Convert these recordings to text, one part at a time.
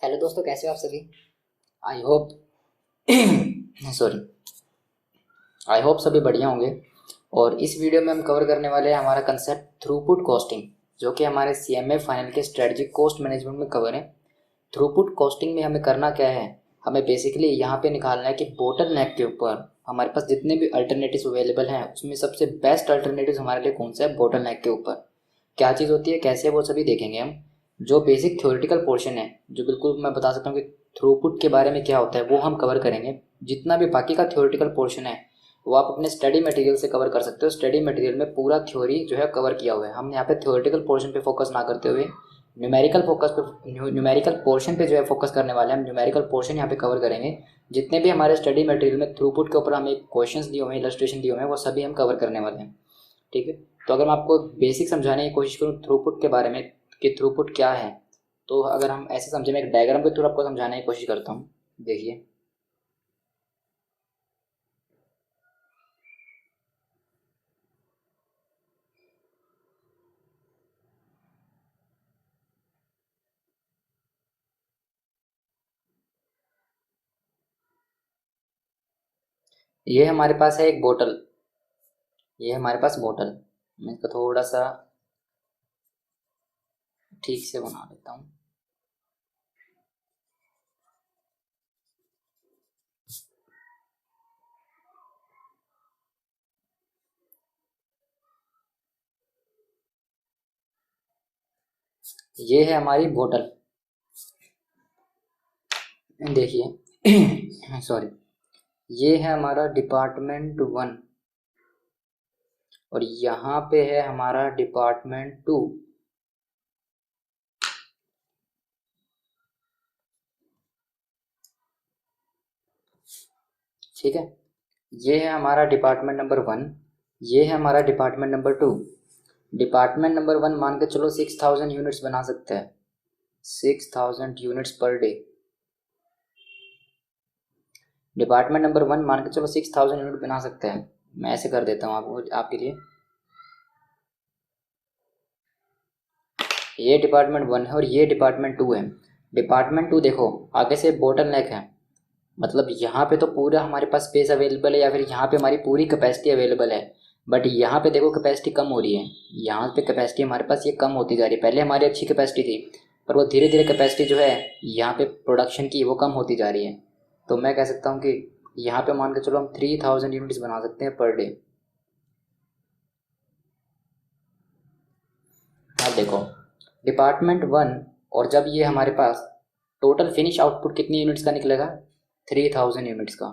Hello दोस्तों, कैसे हो आप सभी। I hope sorry I hope सभी बढ़िया होंगे। और इस वीडियो में हम कवर करने वाले हैं हमारा कंसेप्ट थ्रूपुट कॉस्टिंग, जो कि हमारे सीएमए फाइनल के स्ट्रेटजिक कॉस्ट मैनेजमेंट में कवर है। थ्रूपुट कॉस्टिंग में हमें करना क्या है, हमें बेसिकली यहाँ पे निकालना है कि बोटल नेक के ऊपर हमारे पास जितने भी अल्टरनेटिव अवेलेबल हैं उसमें सबसे बेस्ट अल्टरनेटिव हमारे लिए कौन सा है। बोटल नेक के ऊपर क्या चीज़ होती है, कैसे, वो सभी देखेंगे हम। जो बेसिक थ्योरेटिकल पोर्शन है, जो बिल्कुल मैं बता सकता हूँ कि थ्रूपुट के बारे में क्या होता है, वो हम कवर करेंगे। जितना भी बाकी का थ्योरेटिकल पोर्शन है वो आप अपने स्टडी मटेरियल से कवर कर सकते हो। स्टडी मटेरियल में पूरा थ्योरी जो है कवर किया हुआ है। हम यहाँ पे थ्योरेटिकल पोर्शन पे फोकस ना करते हुए न्यूमेरिकल पोर्शन पे जो है फोकस करने वाले हैं। हम न्यूमेरिकल पोर्शन यहाँ पे कवर करेंगे। जितने भी हमारे स्टडी मटेरियल में थ्रूपुट के ऊपर हमें क्वेश्चंस दिए हुए हैं, इलस्ट्रेशन दिए हुए हैं, वो सभी हम कवर करने वाले हैं। ठीक है। तो अगर मैं आपको बेसिक समझाने की कोशिश करूँ थ्रूपुट के बारे में कि थ्रूपुट क्या है, तो अगर हम ऐसे समझे, मैं एक डायग्राम के थ्रू आपको समझाने की कोशिश करता हूँ। देखिए, ये हमारे पास है एक बोतल। ये हमारे पास बोतल, मैं इसको थोड़ा सा ठीक से बना देता हूँ। ये है हमारी बोतल, देखिए सॉरी, ये है हमारा डिपार्टमेंट 1 और यहाँ पे है हमारा डिपार्टमेंट 2। ठीक है। ये है हमारा डिपार्टमेंट नंबर 1, ये है हमारा डिपार्टमेंट नंबर 2। डिपार्टमेंट नंबर 1 मान के चलो 6000 यूनिट्स बना सकते हैं, 6000 units per day. Department number 1 मान के चलो 6000 यूनिट बना सकते हैं। मैं ऐसे कर देता हूँ आपको, आपके लिए। ये डिपार्टमेंट 1 है और ये डिपार्टमेंट 2 है। डिपार्टमेंट 2 देखो, आगे से बोटल नेक है, मतलब यहाँ पे तो पूरा हमारे पास स्पेस अवेलेबल है, या फिर यहाँ पे हमारी पूरी कैपेसिटी अवेलेबल है। बट यहाँ पे देखो कैपेसिटी कम हो रही है। यहाँ पे कैपेसिटी हमारे पास ये कम होती जा रही है। पहले हमारी अच्छी कैपेसिटी थी, पर वो धीरे धीरे कैपेसिटी जो है यहाँ पे प्रोडक्शन की वो कम होती जा रही है। तो मैं कह सकता हूँ कि यहाँ पे मान के चलो हम 3000 यूनिट्स बना सकते हैं पर डे। अब देखो, डिपार्टमेंट 1, और जब ये हमारे पास टोटल फिनिश आउटपुट कितनी यूनिट्स का निकलेगा, 3000 यूनिट्स का।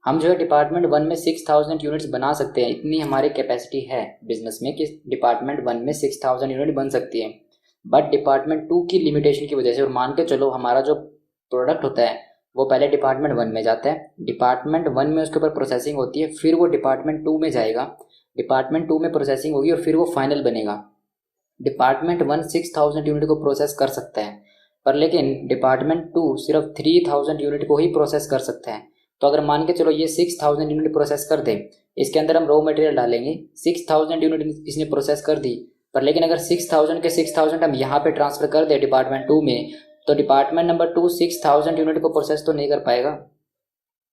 हम जो है डिपार्टमेंट 1 में 6000 यूनिट्स बना सकते हैं। इतनी हमारी कैपेसिटी है बिजनेस में कि डिपार्टमेंट 1 में 6000 यूनिट बन सकती है। बट डिपार्टमेंट 2 की लिमिटेशन की वजह से, और मान के चलो हमारा जो प्रोडक्ट होता है वो पहले डिपार्टमेंट 1 में जाता है, डिपार्टमेंट 1 में उसके ऊपर प्रोसेसिंग होती है, फिर वो डिपार्टमेंट 2 में जाएगा, डिपार्टमेंट 2 में प्रोसेसिंग होगी और फिर वो फाइनल बनेगा। डिपार्टमेंट 1 6000 यूनिट को प्रोसेस कर सकता है, पर लेकिन डिपार्टमेंट 2 सिर्फ 3000 यूनिट को ही प्रोसेस कर सकता है। तो अगर मान के चलो ये 6000 यूनिट प्रोसेस कर दे, इसके अंदर हम रॉ मटेरियल डालेंगे, 6000 यूनिट इसने प्रोसेस कर दी, पर लेकिन अगर 6000 के 6000 हम यहाँ पे ट्रांसफर कर दे डिपार्टमेंट 2 में, तो डिपार्टमेंट नंबर 2 6000 यूनिट को प्रोसेस तो नहीं कर पाएगा।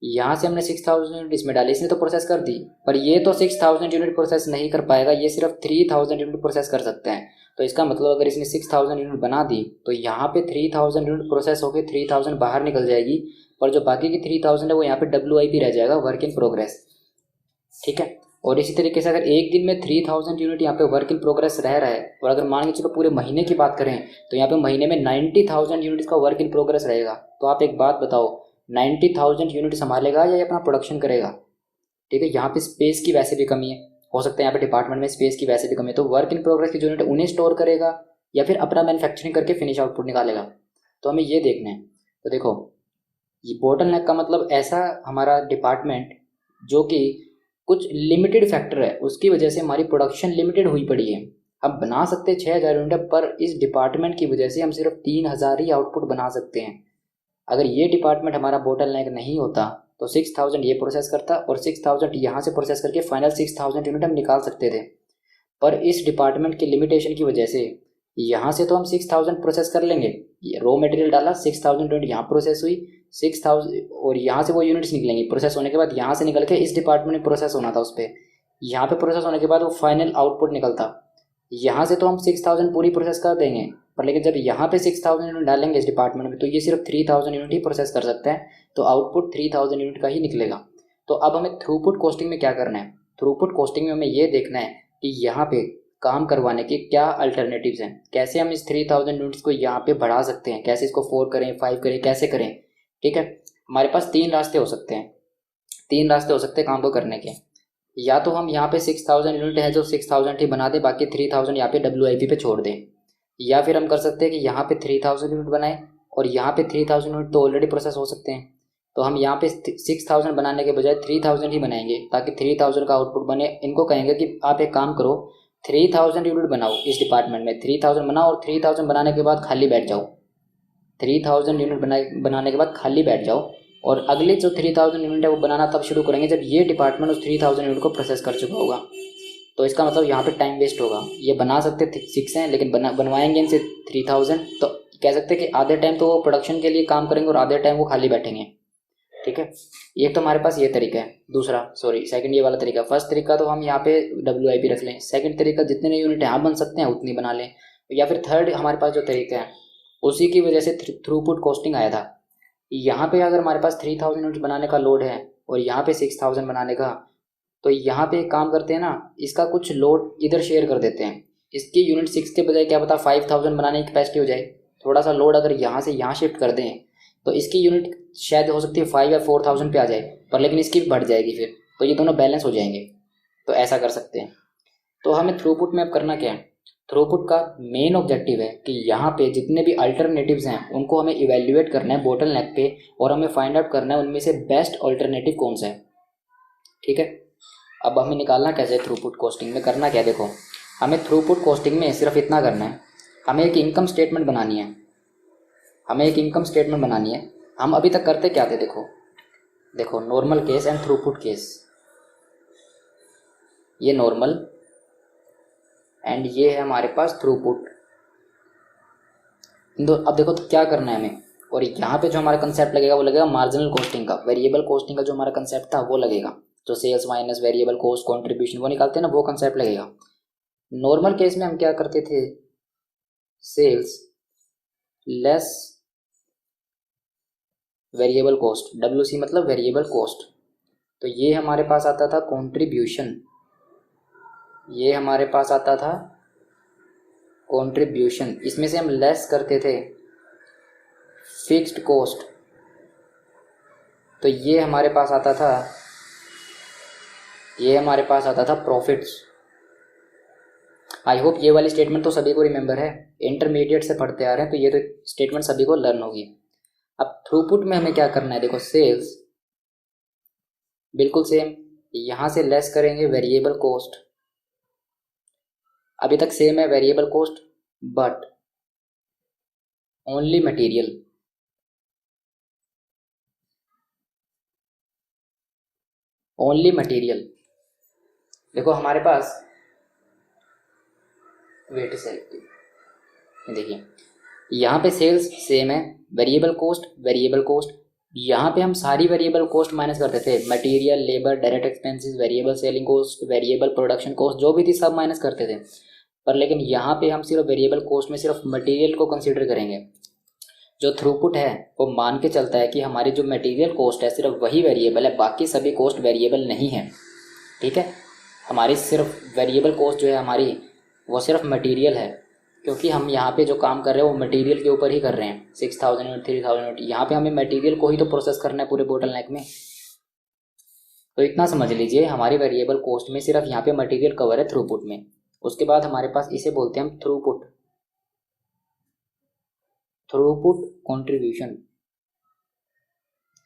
यहाँ से हमने 6000 यूनिट इसमें डाली, इसने तो प्रोसेस कर दी, पर ये तो 6000 यूनिट प्रोसेस नहीं कर पाएगा, ये सिर्फ 3000 यूनिट प्रोसेस कर सकते हैं। तो इसका मतलब अगर इसने 6000 यूनिट बना दी तो यहाँ पे 3000 यूनिट प्रोसेस होकर 3000 बाहर निकल जाएगी, पर जो बाकी की 3000 है वो यहाँ पे WIP रह जाएगा, वर्क इन प्रोग्रेस। ठीक है। और इसी तरीके से अगर एक दिन में 3000 यूनिट यहाँ पे वर्क इन प्रोग्रेस रह रहा है, और अगर मान के चलो पूरे महीने की बात करें तो यहाँ पे महीने में 90,000 यूनिट्स का वर्क इन प्रोग्रेस रहेगा। तो आप एक बात बताओ, 90,000 यूनिट संभालेगा या ये अपना प्रोडक्शन करेगा। ठीक है। यहाँ पे स्पेस की वैसे भी कमी है, हो सकता है यहाँ पे डिपार्टमेंट में स्पेस की वैसे भी कमी है, तो वर्क इन प्रोग्रेस की जो यूनिट उन्हें स्टोर करेगा या फिर अपना मैन्युफैक्चरिंग करके फिनिश आउटपुट निकालेगा। तो हमें ये देखना है। तो देखो, ये बोटल नेक का मतलब ऐसा हमारा डिपार्टमेंट जो कि कुछ लिमिटेड फैक्टर है, उसकी वजह से हमारी प्रोडक्शन लिमिटेड हुई पड़ी है। हम बना सकते हैं 6000 यूनिट, पर इस डिपार्टमेंट की वजह से हम सिर्फ 3000 ही आउटपुट बना सकते हैं। अगर ये डिपार्टमेंट हमारा बोटल नेक नहीं होता तो 6000 ये प्रोसेस करता और 6000 यहाँ से प्रोसेस करके फाइनल 6000 यूनिट हम निकाल सकते थे। पर इस डिपार्टमेंट की लिमिटेशन की वजह से यहाँ से तो हम 6000 प्रोसेस कर लेंगे, रॉ मटेरियल डाला 6000 यूनिट यहाँ प्रोसेस हुई 6000, और यहाँ से वो यूनिट्स निकलेंगी प्रोसेस होने के बाद, यहाँ से निकल के इस डिपार्टमेंट में प्रोसेस होना था उस पर, यहाँ पे प्रोसेस होने के बाद वो फाइनल आउटपुट निकलता। यहाँ से तो हम 6000 पूरी प्रोसेस कर देंगे, पर लेकिन जब यहाँ पे 6000 यूनिट डालेंगे इस डिपार्टमेंट में तो ये सिर्फ 3000 यूनिट ही प्रोसेस कर सकते हैं, तो आउटपुट 3000 यूनिट का ही निकलेगा। तो अब हमें थ्रूपुट कॉस्टिंग में क्या करना है, थ्रूपुट कॉस्टिंग में हमें ये देखना है कि यहाँ पे काम करवाने के क्या अल्टरनेटिव्स हैं, कैसे हम इस 3000 यूनिट्स को यहाँ पे बढ़ा सकते हैं, कैसे इसको 4 करें 5 करें, कैसे करें। ठीक है, हमारे पास 3 रास्ते हो सकते हैं, 3 रास्ते हो सकते हैं काम को करने के। या तो हम यहाँ पे 6000 यूनिट है जो 6000 ही बना दें, बाकी 3000 यहाँ पे WIP पे छोड़ दें, या फिर हम कर सकते हैं कि यहाँ पे 3000 यूनिट बनाएं और यहाँ पे 3000 यूनिट तो ऑलरेडी प्रोसेस हो सकते हैं, तो हम यहाँ पे 6000 बनाने के बजाय 3000 ही बनाएंगे ताकि 3000 का आउटपुट बने। इनको कहेंगे कि आप एक काम करो 3000 यूनिट बनाओ इस डिपार्टमेंट में, 3000 बनाओ और 3000 बनाने के बाद खाली बैठ जाओ, 3000 यूनिट बनाने के बाद खाली बैठ जाओ, और अगले जो 3000 यूनिट है वो बनाना तब शुरू करेंगे जब ये डिपार्टमेंट उस 3000 यूनिट को प्रोसेस कर चुका होगा। तो इसका मतलब यहाँ पे टाइम वेस्ट होगा, ये बना सकते 6 हैं लेकिन बनवाएंगे इनसे 3000, तो कह सकते हैं कि आधे टाइम तो वो प्रोडक्शन के लिए काम करेंगे और आधे टाइम वो खाली बैठेंगे। ठीक है, एक तो हमारे पास ये तरीका है, दूसरा सेकंड ये वाला तरीका। फर्स्ट तरीका तो हम यहाँ पे WIP रख लें, सेकंड तरीका जितने यूनिट यहाँ बन सकते हैं उतनी बना लें, या फिर थर्ड हमारे पास जो तरीका है उसी की वजह से थ्रूपुट कॉस्टिंग आया था। यहाँ पे अगर हमारे पास 3000 यूनिट बनाने का लोड है और यहाँ पे 6000 बनाने का, तो यहाँ पे एक काम करते हैं ना, इसका कुछ लोड इधर शेयर कर देते हैं, इसकी यूनिट 6 के बजाय क्या पता 5000 बनाने की कैपेसिटी हो जाए, थोड़ा सा लोड अगर यहाँ से यहाँ शिफ्ट कर दें तो इसकी यूनिट शायद हो सकती है 5 या 4000 पे आ जाए, पर लेकिन इसकी भी बढ़ जाएगी फिर, तो ये दोनों बैलेंस हो जाएंगे, तो ऐसा कर सकते हैं। तो हमें थ्रूपुट में अब करना क्या है, थ्रूपुट का मेन ऑब्जेक्टिव है कि यहाँ पे जितने भी अल्टरनेटिव्स हैं उनको हमें इवेल्युएट करना है बोटल नेक पे, और हमें फाइंड आउट करना है उनमें से बेस्ट अल्टरनेटिव कौन सा है। ठीक है, अब हमें निकालना कैसे थ्रूपुट कॉस्टिंग में, करना क्या, देखो हमें थ्रूपुट कॉस्टिंग में सिर्फ इतना करना है, हमें एक इनकम स्टेटमेंट बनानी है, हमें एक इनकम स्टेटमेंट बनानी है। हम अभी तक करते क्या थे, देखो normal case and throughput case, ये नॉर्मल एंड ये है हमारे पास थ्रूपुट। अब देखो तो क्या करना है हमें, और यहाँ पे जो हमारा कंसेप्ट लगेगा वो लगेगा मार्जिनल कॉस्टिंग का, वेरिएबल कॉस्टिंग का जो हमारा कंसेप्ट था वो लगेगा, जो sales minus variable cost contribution वो निकालते हैं ना, वो कंसेप्ट लगेगा। नॉर्मल केस में हम क्या करते थे, sales less variable cost, WC मतलब वेरिएबल कॉस्ट, तो ये हमारे पास आता था कॉन्ट्रीब्यूशन, ये हमारे पास आता था कॉन्ट्रीब्यूशन, इसमें से हम लेस करते थे फिक्स्ड कॉस्ट, तो ये हमारे पास आता था, ये हमारे पास आता था प्रॉफिट्स। आई होप ये वाली स्टेटमेंट तो सभी को रिमेंबर है, इंटरमीडिएट से पढ़ते आ रहे हैं, तो ये तो स्टेटमेंट सभी को लर्न होगी। अब थ्रूपुट में हमें क्या करना है, देखो सेल्स बिल्कुल सेम, यहाँ से लेस करेंगे वेरिएबल कॉस्ट, अभी तक सेम है variable cost, but only material, only material. देखो हमारे पास वेट सेलेक्टिव, देखिए यहाँ पे सेल्स सेम है, वेरिएबल कॉस्ट, यहाँ पे हम सारी वेरिएबल कॉस्ट माइनस करते थे, material, labour, direct expenses, variable selling cost, variable production cost, जो भी थी सब माइनस करते थे, पर लेकिन यहाँ पे हम सिर्फ वेरिएबल कॉस्ट में सिर्फ मटेरियल को कंसीडर करेंगे। जो थ्रूपुट है वो मान के चलता है कि हमारी जो मटेरियल कॉस्ट है सिर्फ वही वेरिएबल है, बाकी सभी कॉस्ट वेरिएबल नहीं है। ठीक है, हमारी सिर्फ वेरिएबल कॉस्ट जो है हमारी वो सिर्फ मटेरियल है, क्योंकि हम यहाँ पे जो काम कर रहे हैं वो मटेरियल के ऊपर ही कर रहे हैं, 6000 यूनिट 3000 यूनिट, यहाँ पे हमें मटेरियल को ही तो प्रोसेस करना है पूरे बोटल नेक में। तो इतना समझ लीजिए हमारी वेरिएबल कॉस्ट में सिर्फ यहाँ पे मटेरियल कवर है थ्रूपुट में। उसके बाद हमारे पास इसे बोलते हैं हम throughput, throughput contribution,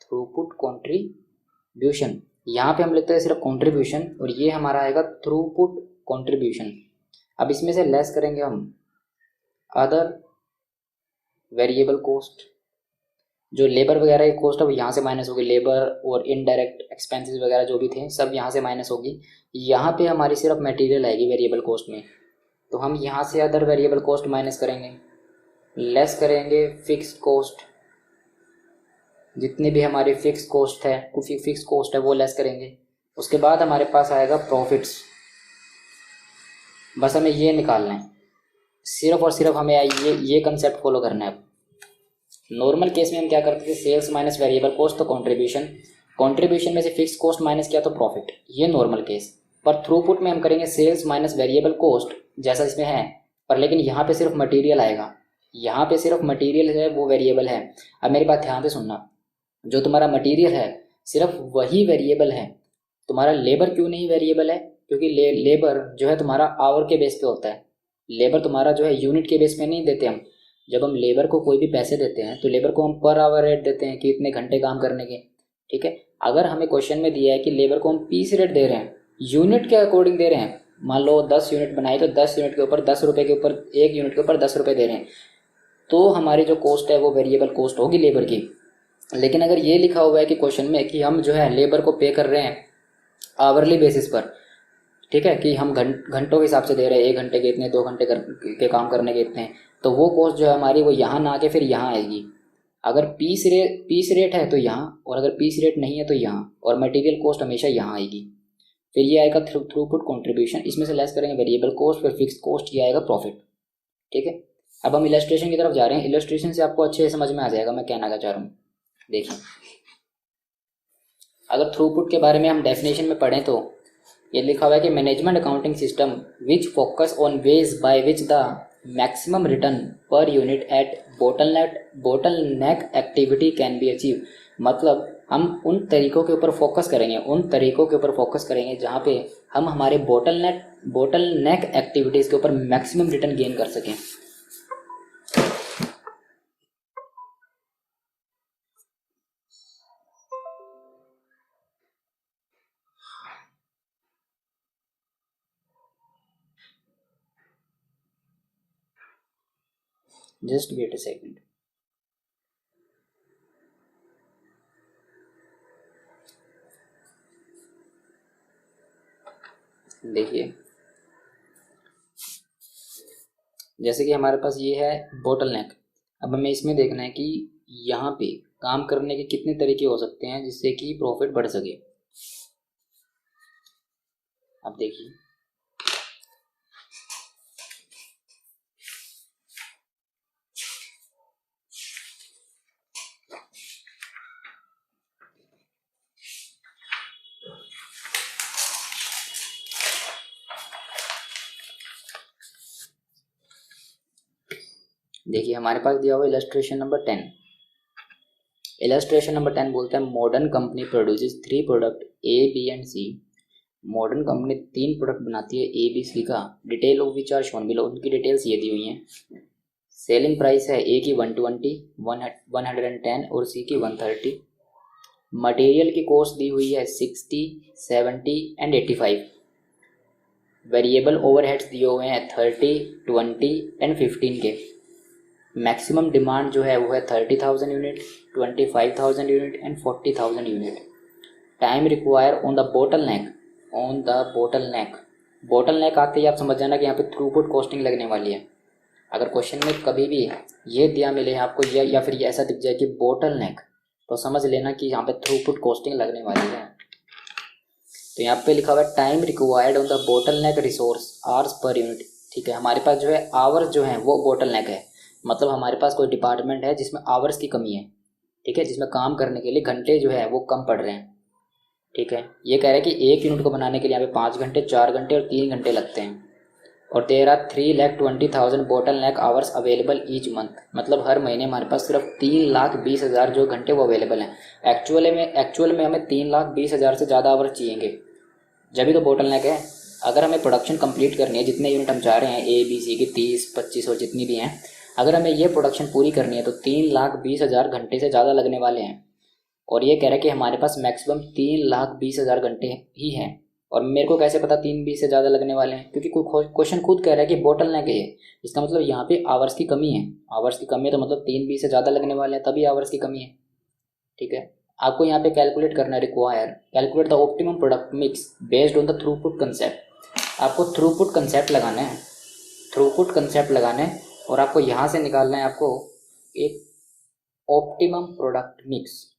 throughput contribution, यहाँ पे हम लिखते हैं सिर्फ कंट्रीब्यूशन, और ये हमारा आएगा थ्रूपुट कंट्रीब्यूशन। अब इसमें से लेस करेंगे हम अदर वेरिएबल कॉस्ट, जो लेबर वगैरह की कॉस्ट है वो यहाँ से माइनस होगी, लेबर और इनडायरेक्ट एक्सपेंसेस वगैरह जो भी थे सब यहाँ से माइनस होगी। यहाँ पे हमारी सिर्फ मटेरियल आएगी वेरिएबल कॉस्ट में, तो हम यहाँ से अदर वेरिएबल कॉस्ट माइनस करेंगे, लेस करेंगे फिक्स कॉस्ट, जितनी भी हमारी फिक्स कॉस्ट है वो लेस करेंगे। उसके बाद हमारे पास आएगा प्रॉफिट्स। बस हमें ये निकालना है, सिर्फ और सिर्फ हमें ये कंसेप्ट फॉलो करना है। नॉर्मल केस में हम क्या करते थे, सेल्स माइनस वेरिएबल कॉस्ट तो कंट्रीब्यूशन में से फिक्स कॉस्ट माइनस किया तो प्रॉफिट, ये नॉर्मल केस। पर थ्रूपुट में हम करेंगे सेल्स माइनस वेरिएबल कॉस्ट जैसा इसमें है, पर लेकिन यहाँ पे सिर्फ मटेरियल आएगा, यहाँ पे सिर्फ मटेरियल है वो वेरिएबल है। अब मेरी बात ध्यान से सुनना, जो तुम्हारा मटेरियल है सिर्फ वही वेरिएबल है, तुम्हारा लेबर क्यों नहीं वेरिएबल है? क्योंकि लेबर जो है तुम्हारा आवर के बेस पे होता है, लेबर तुम्हारा जो है यूनिट के बेस पे नहीं देते हम। जब हम लेबर को कोई भी पैसे देते हैं तो लेबर को हम पर आवर रेट देते हैं कि इतने घंटे काम करने के, ठीक है। अगर हमें क्वेश्चन में दिया है कि लेबर को हम पीस रेट दे रहे हैं, यूनिट के अकॉर्डिंग दे रहे हैं, मान लो 10 यूनिट बनाई तो 10 यूनिट के ऊपर 10 रुपये के ऊपर, 1 यूनिट के ऊपर 10 रुपये दे रहे हैं, तो हमारी जो कॉस्ट है वो वेरिएबल कॉस्ट होगी लेबर की। लेकिन अगर ये लिखा हुआ है कि क्वेश्चन में कि हम जो है लेबर को पे कर रहे हैं आवरली बेसिस पर, ठीक है, कि हम घंटों के हिसाब से दे रहे हैं, 1 घंटे के इतने, 2 घंटे के काम करने के इतने, तो वो कॉस्ट जो है हमारी वो यहाँ ना आके फिर यहाँ आएगी। अगर पीस रेट है तो यहाँ, और अगर पीस रेट नहीं है तो यहाँ, और मटेरियल कॉस्ट हमेशा यहाँ आएगी। फिर ये आएगा थ्रूपुट कंट्रीब्यूशन, इसमें से लेस करेंगे वेरिएबल कॉस्ट, फिर फिक्स कॉस्ट, ये आएगा प्रॉफिट, ठीक है। अब हम इलस्ट्रेशन की तरफ जा रहे हैं, इलस्ट्रेशन से आपको अच्छे से समझ में आ जाएगा मैं कहना क्या चाह रहा हूँ। देखिए, अगर थ्रूपुट के बारे में हम डेफिनेशन में पढ़ें तो ये लिखा हुआ है कि management accounting system which focus on ways by which the maximum return per unit at bottleneck activity can be achieve. मतलब हम उन तरीकों के ऊपर फोकस करेंगे जहाँ पे हम हमारे बोटलनेक एक्टिविटीज़ के ऊपर मैक्सिमम रिटर्न गेन कर सकें। Just wait a second. देखिए, जैसे कि हमारे पास ये है बोटलनेक, अब हमें इसमें देखना है कि यहाँ पे काम करने के कितने तरीके हो सकते हैं जिससे कि प्रॉफिट बढ़ सके। अब देखिए, देखिए हमारे पास दिया हुआ इलस्ट्रेशन नंबर 10। इलस्ट्रेशन नंबर 10 बोलता है modern company produces 3 product A B and C. Modern company 3 product बनाती है ए बी सी का, detail of which are shown below, उनकी डिटेल्स ये दी हुई हैं। सेलिंग प्राइस है ए की 120, 110 और सी की 130। मटेरियल की कॉस्ट दी हुई है 60, 70 एंड 85। वेरिएबल ओवरहेड्स दिए हुए हैं 30, 20 एंड 15 के। मैक्सिमम डिमांड जो है वो है 30,000 unit, 25,000 unit and 40,000 unit. Time require on the bottleneck आते ही आप समझ जाना कि यहाँ पे थ्रूपुट कॉस्टिंग लगने वाली है। अगर क्वेश्चन में कभी भी ये दिया मिले आपको या फिर ये ऐसा दिख जाए कि बोटलनेक, तो समझ लेना कि यहाँ पे थ्रूपुट कॉस्टिंग लगने वाली है। तो यहाँ पे लिखा हुआ है time required on the bottleneck resource hours per unit, ठीक है। हमारे पास जो है आवर्स जो है वो बोटलनेक है, मतलब हमारे पास कोई डिपार्टमेंट है जिसमें आवर्स की कमी है, ठीक है, जिसमें काम करने के लिए घंटे जो है वो कम पड़ रहे हैं, ठीक है। ये कह रहा है कि 1 यूनिट को बनाने के लिए यहाँ पे 5 घंटे, 4 घंटे और 3 घंटे लगते हैं, और there are 3,20,000 bottleneck hours available each month. मतलब हर महीने हमारे पास सिर्फ 3,20,000 जो घंटे वो अवेलेबल हैं। एक्चुअल में हमें 3,20,000 से ज़्यादा आवर्स चाहिएंगे, जब भी तो बोटलनेक है। अगर हमें प्रोडक्शन कंप्लीट करनी है, जितने यूनिट हम चाह रहे हैं ए बी सी की 30, 25 और जितनी भी हैं, अगर हमें ये प्रोडक्शन पूरी करनी है तो 3,20,000 घंटे से ज़्यादा लगने वाले हैं। और ये कह रहा है कि हमारे पास मैक्सिमम 3,20,000 घंटे ही हैं। और मेरे को कैसे पता 3,20 से ज़्यादा लगने वाले हैं? क्योंकि क्वेश्चन खुद कह रहा है कि बोटलनेक है ये, इसका मतलब यहाँ पे आवर्स की कमी है। आवर्स की कमी है तो मतलब 3,20 से ज़्यादा लगने वाले हैं, तभी आवर्स की कमी है, ठीक है। आपको यहाँ पे कैलकुलेट करना है, calculate the optimum product mix based on the throughput concept. आपको थ्रूपुट कंसेप्ट लगाना है, थ्रूपुट कंसेप्ट लगाना है और आपको यहाँ से निकालना है आपको एक optimum product mix.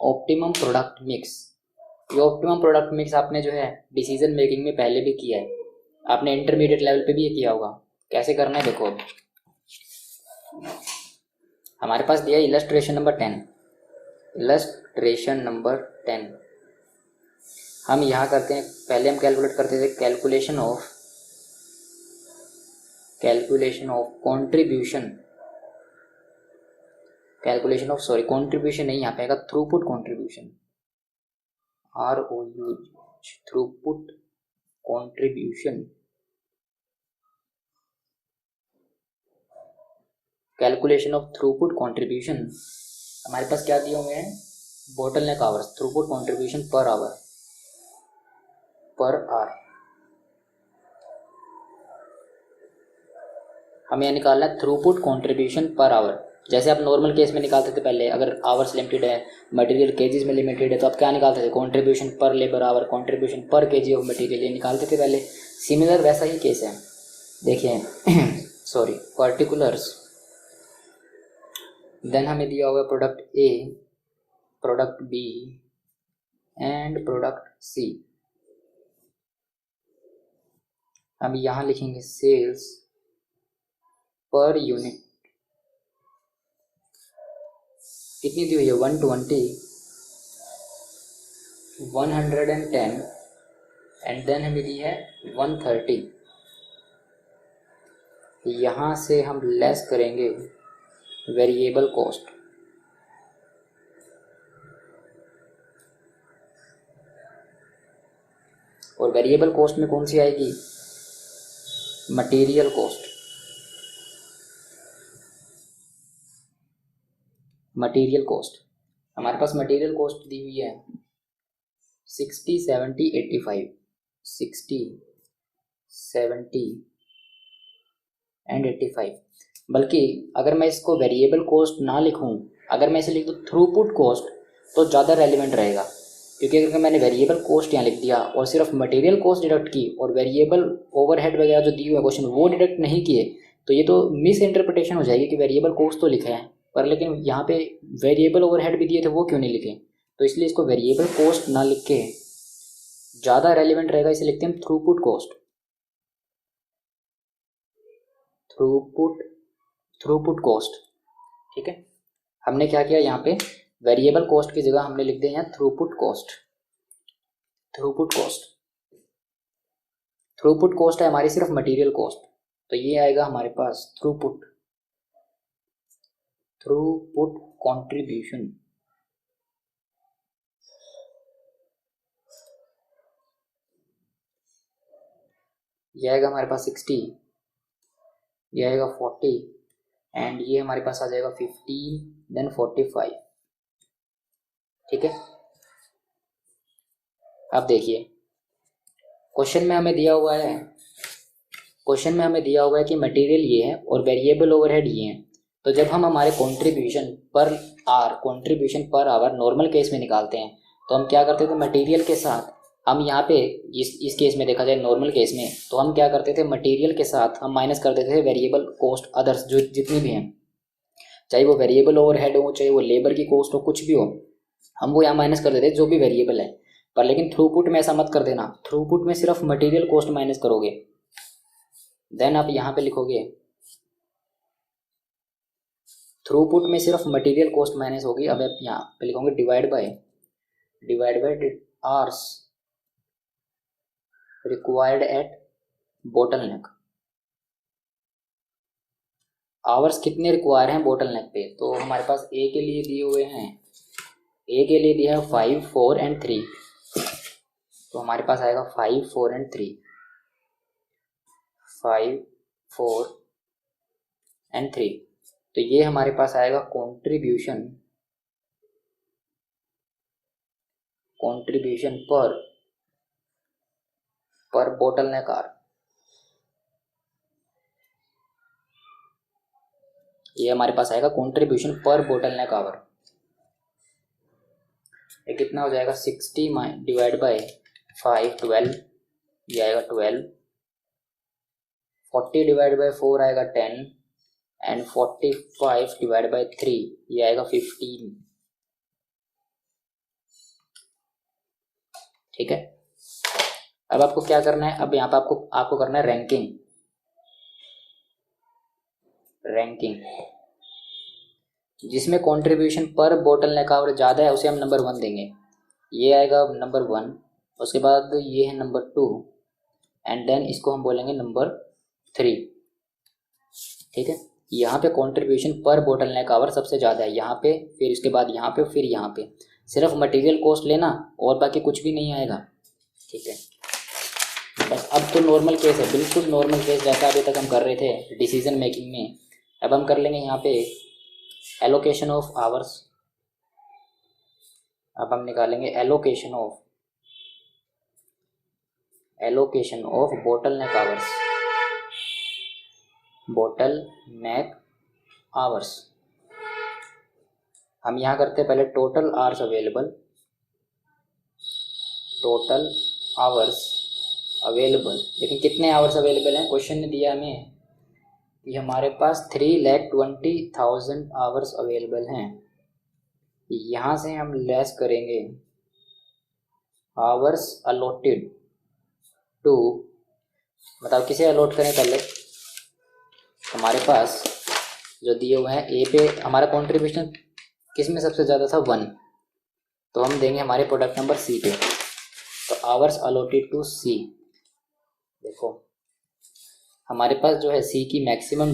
Optimum product mix, ये ऑप्टिमम प्रोडक्ट मिक्स आपने जो है डिसीजन मेकिंग में पहले भी किया है, आपने इंटरमीडिएट लेवल पे भी ये किया होगा। कैसे करना है देखो, हमारे पास दिया इलस्ट्रेशन नंबर 10। इलस्ट्रेशन नंबर 10 हम यहाँ करते हैं, पहले हम कैलकुलेट करते थे calculation of contribution, calculation of sorry contribution नहीं, यहाँ पे आएगा throughput contribution, ROU, throughput contribution. Calculation of throughput contribution हमारे पास क्या दिए हुए हैं, bottleneck hours, throughput contribution per hour, हमें यह निकालना है थ्रूपुट कंट्रीब्यूशन पर आवर। जैसे आप नॉर्मल केस में निकालते थे पहले, अगर आवर्स लिमिटेड है, मटेरियल केजीज में लिमिटेड है, तो आप क्या निकालते थे, कंट्रीब्यूशन पर लेबर आवर, कंट्रीब्यूशन पर केजी ऑफ मटेरियल, ये निकालते थे पहले। सिमिलर वैसा ही केस है, देखिए सॉरी पर्टिकुलर्स, देन हमें दिया हुआ product A, product B and product C. हम यहाँ लिखेंगे सेल्स पर यूनिट, कितनी दी हुई है 120, 110 एंड देन हमें दी है 130। यहाँ से हम लेस करेंगे वेरिएबल कॉस्ट, और वेरिएबल कॉस्ट में कौन सी आएगी, मटेरियल कॉस्ट। मटेरियल कॉस्ट हमारे पास मटेरियल कॉस्ट दी हुई है 60, 70, 85, 60, 70 एंड 85। बल्कि अगर मैं इसको वेरिएबल कॉस्ट ना लिखूं, अगर मैं इसे लिख दूं थ्रूपुट कॉस्ट, तो ज़्यादा रेलिवेंट रहेगा, क्योंकि अगर मैंने वेरिएबल कॉस्ट यहाँ लिख दिया और सिर्फ मटेरियल कॉस्ट डिडक्ट की और वेरिएबल ओवरहेड वगैरह जो दिए हुए क्वेश्चन वो डिडक्ट नहीं किए, तो ये तो मिस इंटरप्रिटेशन हो जाएगी कि वेरिएबल कॉस्ट तो लिखा है पर लेकिन यहाँ पे वेरिएबल ओवरहेड भी दिए थे वो क्यों नहीं लिखे। तो इसलिए इसको वेरिएबल कॉस्ट ना लिख के ज़्यादा रेलिवेंट रहेगा, इसे लिखते हैं थ्रूपुट कॉस्ट। थ्रूपुट कॉस्ट, ठीक है। हमने क्या किया यहाँ पे, वेरिएबल कॉस्ट की जगह हमने लिख दिया यहाँ थ्रूपुट कॉस्ट। थ्रूपुट कॉस्ट है हमारी सिर्फ मटेरियल कॉस्ट, तो ये आएगा हमारे पास थ्रूपुट कंट्रीब्यूशन। ये आएगा हमारे पास 60, ये आएगा 40 एंड ये हमारे पास आ जाएगा 15 देन 45, ठीक है। अब देखिए क्वेश्चन में हमें दिया हुआ है, कि मटेरियल ये है और वेरिएबल ओवरहेड ये है। तो जब हम हमारे contribution per hour normal case में निकालते हैं, तो हम क्या करते थे, मटेरियल के साथ हम यहाँ पे इस केस में देखा जाए नॉर्मल केस में, तो हम क्या करते थे, मटेरियल के साथ हम माइनस कर देते थे वेरिएबल कॉस्ट अदर्स जो जितनी भी हैं, चाहे वो वेरिएबल ओवरहेड हो, चाहे वो लेबर की कॉस्ट हो, कुछ भी हो, हम वो यहाँ माइनस कर देते जो भी वेरिएबल है। पर लेकिन थ्रूपुट में ऐसा मत कर देना, थ्रूपुट में सिर्फ मटेरियल कॉस्ट माइनस करोगे, देन आप यहाँ पे लिखोगे थ्रूपुट में सिर्फ मटेरियल कॉस्ट माइनस होगी। अब आप यहाँ पे लिखोगे divide by hours required at bottleneck. Hours कितने रिक्वायर हैं बोटलनेक पे, तो हमारे पास ए के लिए दिए हुए हैं, ए के लिए दिया है 5, 4 एंड 3, तो हमारे पास आएगा 5, 4 एंड 3, 5, 4 एंड 3। तो ये हमारे पास आएगा कंट्रीब्यूशन पर बोटलनेक आवर। ये हमारे पास आएगा कंट्रीब्यूशन पर बोटलनेक आवर। ये कितना हो जाएगा 60 डिवाइड बाय 5, 12, ये आएगा 12, 40 डिवाइड बाई 4 आएगा 10 एंड 45 डिवाइड बाई 3 ये आएगा 15। ठीक है, अब आपको क्या करना है, अब यहाँ पे आपको करना है रैंकिंग जिसमें कंट्रीब्यूशन पर बोटल नेक आवर ज़्यादा है उसे हम नंबर 1 देंगे, ये आएगा नंबर 1, उसके बाद ये है नंबर 2 एंड देन इसको हम बोलेंगे नंबर 3। ठीक है, यहाँ पे कंट्रीब्यूशन पर बोटल नेक आवर सबसे ज़्यादा है यहाँ पे, फिर इसके बाद यहाँ पे, फिर यहाँ पे, सिर्फ मटेरियल कॉस्ट लेना और बाकी कुछ भी नहीं आएगा। ठीक है, बस अब तो नॉर्मल केस है, बिल्कुल नॉर्मल केस जैसा अभी तक हम कर रहे थे डिसीजन मेकिंग में। अब हम कर लेंगे यहाँ पे एलोकेशन ऑफ आवर्स। अब हम निकालेंगे allocation of bottle neck hours. हम यहाँ करते हैं पहले टोटल आवर्स अवेलेबल, लेकिन कितने आवर्स अवेलेबल हैं, क्वेश्चन ने दिया हमें कि हमारे पास 3,20,000 आवर्स अवेलेबल हैं। यहाँ से हम लेस करेंगे आवर्स अलॉटेड टू, बताओ किसे अलॉट करें पहले, हमारे पास जो दिए हुए हैं ए पे हमारा कंट्रीब्यूशन किस में सबसे ज़्यादा था 1, तो हम देंगे हमारे प्रोडक्ट नंबर सी पे। तो आवर्स अलॉटेड टू सी, देखो हमारे पास जो है सी की मैक्सिमम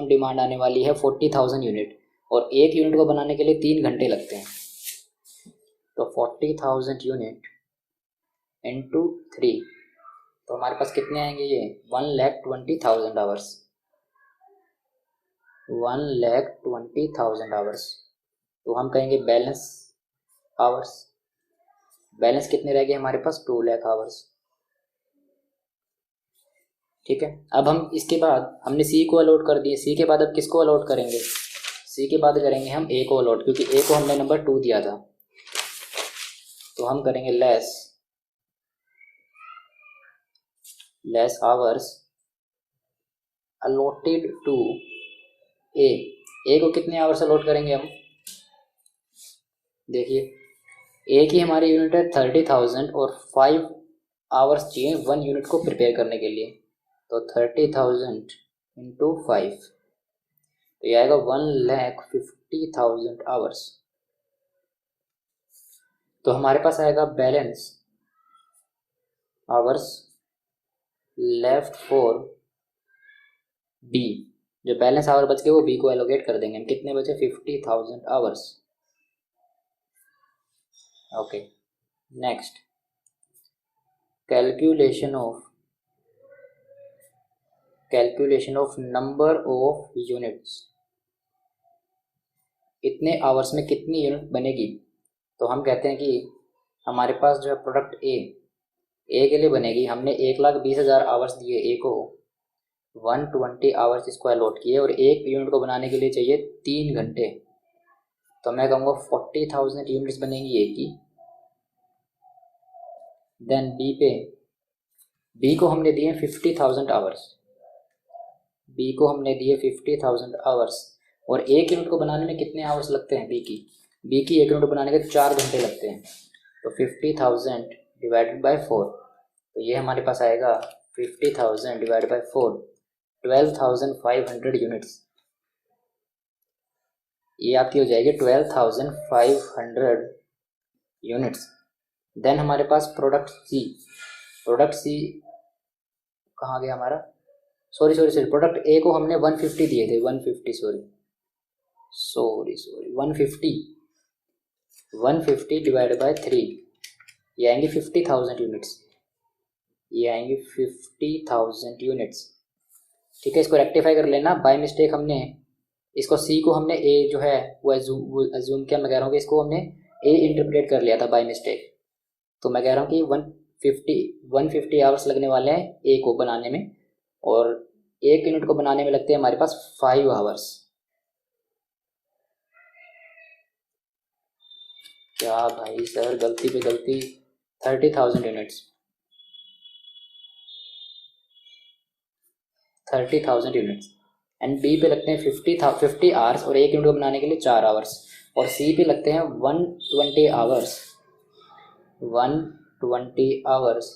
डिमांड आने वाली है 40,000 यूनिट, और एक यूनिट को बनाने के लिए 3 घंटे लगते हैं। तो 40,000 यूनिट इंटू 3, तो हमारे पास कितने आएंगे, ये 1,20,000 आवर्स, 1,20,000 आवर्स। तो हम कहेंगे बैलेंस कितने रह गए हमारे पास, 2 लाख आवर्स। ठीक है, अब हम इसके बाद हमने सी को अलॉट कर दिए, सी के बाद अब किसको अलॉट करेंगे, सी के बाद करेंगे हम ए को अलॉट, क्योंकि ए को हमने नंबर 2 दिया था। तो हम करेंगे लेस आवर्स अलॉटेड टू ए को कितने आवर्स अलॉट करेंगे हम, देखिए ए की हमारी यूनिट है 30,000 और 5 आवर्स चाहिए 1 यूनिट को प्रिपेयर करने के लिए। तो 30,000 इंटू 5, तो ये आएगा 1,50,000 आवर्स। तो हमारे पास आएगा balance hours left for B, जो बैलेंस आवर बच गए वो बी को एलोकेट कर देंगे हम, कितने बचे 50,000 hours. Okay, next calculation of number of units, इतने आवर्स में कितनी यूनिट बनेगी। तो हम कहते हैं कि हमारे पास जो है प्रोडक्ट ए के लिए बनेगी, हमने 1,20,000 आवर्स दिए ए को, 120 आवर्स इसको अलॉट किए और एक यूनिट को बनाने के लिए चाहिए 3 घंटे। तो मैं कहूँगा 40,000 यूनिट्स बनेगी ए की। देन बी को हमने दिए 50,000 आवर्स, और एक यूनिट को बनाने में कितने आवर्स लगते हैं बी की एक यूनिट बनाने के 4 घंटे लगते हैं। तो 50,000 डिवाइडेड बाय 4, तो ये हमारे पास आएगा 50,000 डिवाइडेड बाय 4, 12,500 यूनिट्स, ये आपकी हो जाएगी 12,500 यूनिट्स। देन हमारे पास प्रोडक्ट सी कहाँ गया हमारा, सॉरी प्रोडक्ट ए को हमने 150 दिए थे, 150 डिवाइड बाय 3, ये आएंगे 50,000 यूनिट्स, ठीक है। इसको रेक्टिफाई कर लेना, बाय मिस्टेक हमने इसको सी को हमने ए जो है वो अज्यूम क्या मैं कह रहा हूँ कि इसको हमने ए इंटरप्रेट कर लिया था बाय मिस्टेक। तो मैं कह रहा हूँ कि 150 आवर्स लगने वाले हैं ए को बनाने में, और एक यूनिट को बनाने में लगते हैं हमारे पास 5 आवर्स। क्या भाई सर, गलती पे गलती, 30,000 यूनिट्स। 30,000 यूनिट्स। एंड बी पे लगते हैं 50 आवर्स और 1 यूनिट को बनाने के लिए 4 आवर्स। और सी पे लगते हैं 120 आवर्स, 120 आवर्स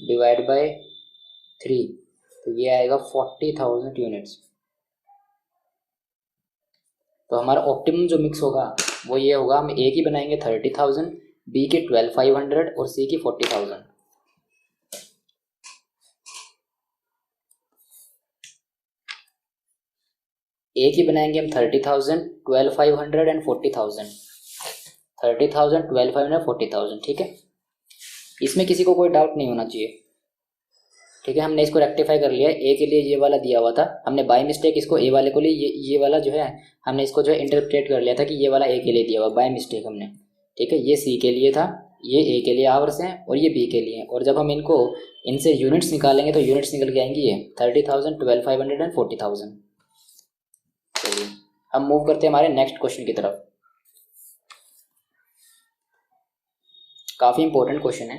डिवाइड बाय 3, तो ये आएगा 40,000 यूनिट्स। तो हमारा ऑप्टिमम जो मिक्स होगा वो ये होगा, हम ए की बनाएंगे 30,000, बी की 12,500 और सी की 40,000। ए की बनाएंगे हम 30,000, 12,500 एंड 40,000। 30,000, 12,500, 40,000, ठीक है। इसमें किसी को कोई डाउट नहीं होना चाहिए, ठीक है। हमने इसको रेक्टिफाई कर लिया। ए के लिए ये वाला दिया हुआ था, हमने बाय मिस्टेक इसको ए वाले को लिए ये वाला जो है हमने इसको जो है इंटरप्रेट कर लिया था कि ये वाला ए के लिए दिया हुआ, बाय मिस्टेक हमने, ठीक है। ये सी के लिए था, ये ए के लिए आवर्स हैं और ये बी के लिए। और जब हम इनसे यूनिट्स निकालेंगे तो यूनिट्स निकल के आएंगी ये 30,000, 12,500 एंड 40,000। चलिए हम मूव करते हैं हमारे नेक्स्ट क्वेश्चन की तरफ। काफ़ी इंपॉर्टेंट क्वेश्चन है।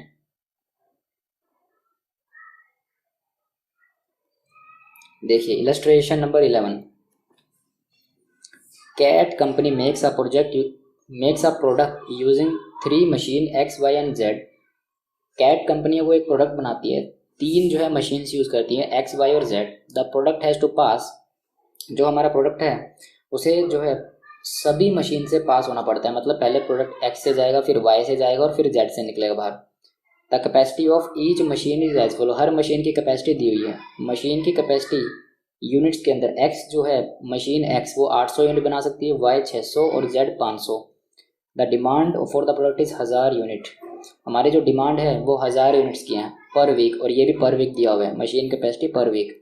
देखिए illustration number 11। Cat company makes a product using 3 machine X, Y and Z। Cat company वो एक प्रोडक्ट बनाती है, 3 जो है मशीन्स यूज़ करती हैं X, Y और Z। The product has to pass, जो हमारा प्रोडक्ट है उसे जो है सभी मशीन से पास होना पड़ता है। मतलब पहले प्रोडक्ट X से जाएगा, फिर Y से जाएगा और फिर Z से निकलेगा बाहर। The capacity of each machine is as follow. हर मशीन की कैपेसिटी दी हुई है। मशीन की कैपेसिटी यूनिट्स के अंदर X जो है मशीन X वो 800 यूनिट बना सकती है, Y 600 और Z 500। The demand for the product is 1000 unit. हमारी जो डिमांड है वो 1000 यूनिट्स की है पर वीक, और ये भी पर वीक दिया हुआ है, मशीन कैपेसिटी पर वीक।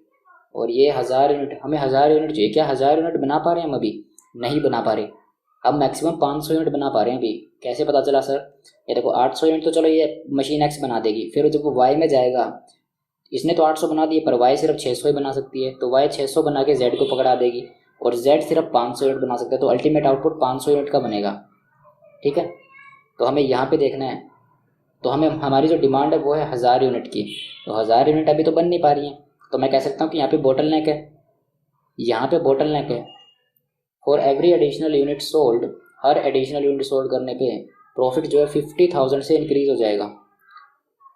और ये 1000 यूनिट, हमें 1000 यूनिट चाहिए। क्या 1000 यूनिट बना पा रहे हैं हम? अभी नहीं बना पा रहे। हम मैक्सिमम 500 यूनिट बना पा रहे हैं अभी। कैसे पता चला सर? ये देखो 800 यूनिट तो चलो ये मशीन X बना देगी, फिर जब वो Y में जाएगा, इसने तो 800 बना दिए पर Y सिर्फ 600 ही बना सकती है, तो Y 600 बना के Z को पकड़ा देगी और Z सिर्फ 500 यूनिट बना सकता है, तो अल्टीमेट आउटपुट 500 यूनिट का बनेगा, ठीक है। तो हमें यहाँ पे देखना है, तो हमें हमारी जो डिमांड है वो है 1000 यूनिट की, तो 1000 यूनिट अभी तो बन नहीं पा रही है। तो मैं कह सकता हूँ कि यहाँ पे बोटल नेक है, यहाँ पे बोटल नेक है। For every additional unit sold, her additional unit sold करने पे प्रॉफिट जो है 50,000 से इंक्रीज हो जाएगा।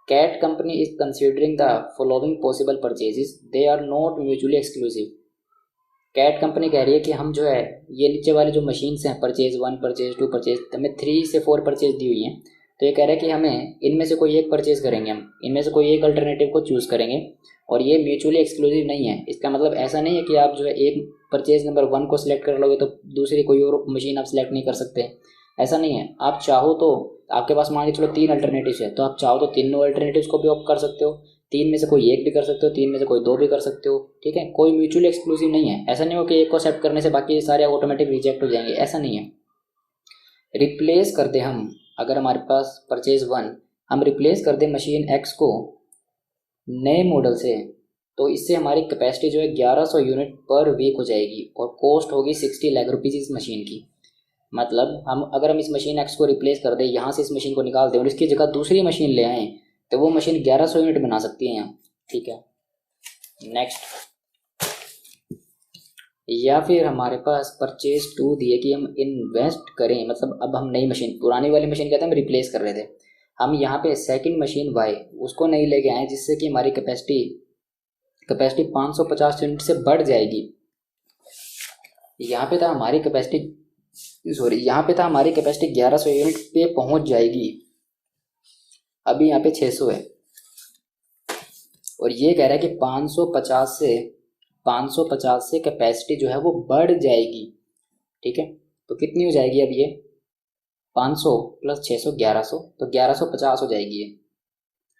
Cat company is considering the following possible purchases, they are not mutually exclusive. Cat company कह रही है कि हम जो है ये नीचे वाले जो मशीन्स हैं, परचेज 1, परचेज 2, परचेज, हमें 3 से 4 परचेज दी हुई हैं। तो ये कह रहे हैं कि हमें इनमें से कोई एक परचेज करेंगे, हम इनमें से कोई एक अल्टरनेटिव को चूज़ करेंगे, और ये म्यूचुअली एक्सक्लूसिव नहीं है। इसका मतलब ऐसा नहीं है कि आप जो है एक परचेज नंबर 1 को सिलेक्ट कर लोगे तो दूसरी कोई और मशीन आप सिलेक्ट नहीं कर सकते, ऐसा नहीं है। आप चाहो तो आपके पास मान के चलो 3 अल्टरनेटिव्स है, तो आप चाहो तो तीनों अल्टरनेटिव्स को भी ऑप्ट कर सकते हो, 3 में से कोई एक भी कर सकते हो, 3 में से कोई 2 भी कर सकते हो, ठीक है। कोई म्यूचुअली एक्सक्लूसिव नहीं है। ऐसा नहीं हो कि एक को एक्सेप्ट करने से बाकी सारे ऑटोमेटिक रिजेक्ट हो जाएंगे, ऐसा नहीं है। रिप्लेस कर दे हम, अगर हमारे पास परचेज 1, हम रिप्लेस कर दें मशीन X को नए मॉडल से, तो इससे हमारी कैपेसिटी जो है 1100 यूनिट पर वीक हो जाएगी और कॉस्ट होगी 60 लाख रुपीज़ इस मशीन की। मतलब अगर हम इस मशीन X को रिप्लेस कर दें, यहाँ से इस मशीन को निकाल दें और इसकी जगह दूसरी मशीन ले आएँ, तो वो मशीन 1100 यूनिट बना सकती है यहाँ, ठीक है। नेक्स्ट, या फिर हमारे पास परचेज 2 दिए कि हम इन्वेस्ट करें, मतलब अब हम नई मशीन, पुरानी वाली मशीन कहते हैं हम रिप्लेस कर रहे थे, हम यहाँ पे सेकंड मशीन Y उसको नहीं लेके आए, जिससे कि हमारी कैपेसिटी 550 यूनिट से बढ़ जाएगी। यहाँ पे था हमारी कैपेसिटी 1100 यूनिट पे पहुंच जाएगी, अभी यहाँ पे 600 है, और ये कह रहा है कि 550 से कैपेसिटी जो है वो बढ़ जाएगी, ठीक है। तो कितनी हो जाएगी अब ये 500 प्लस 600 1100, तो 1150 हो जाएगी ये,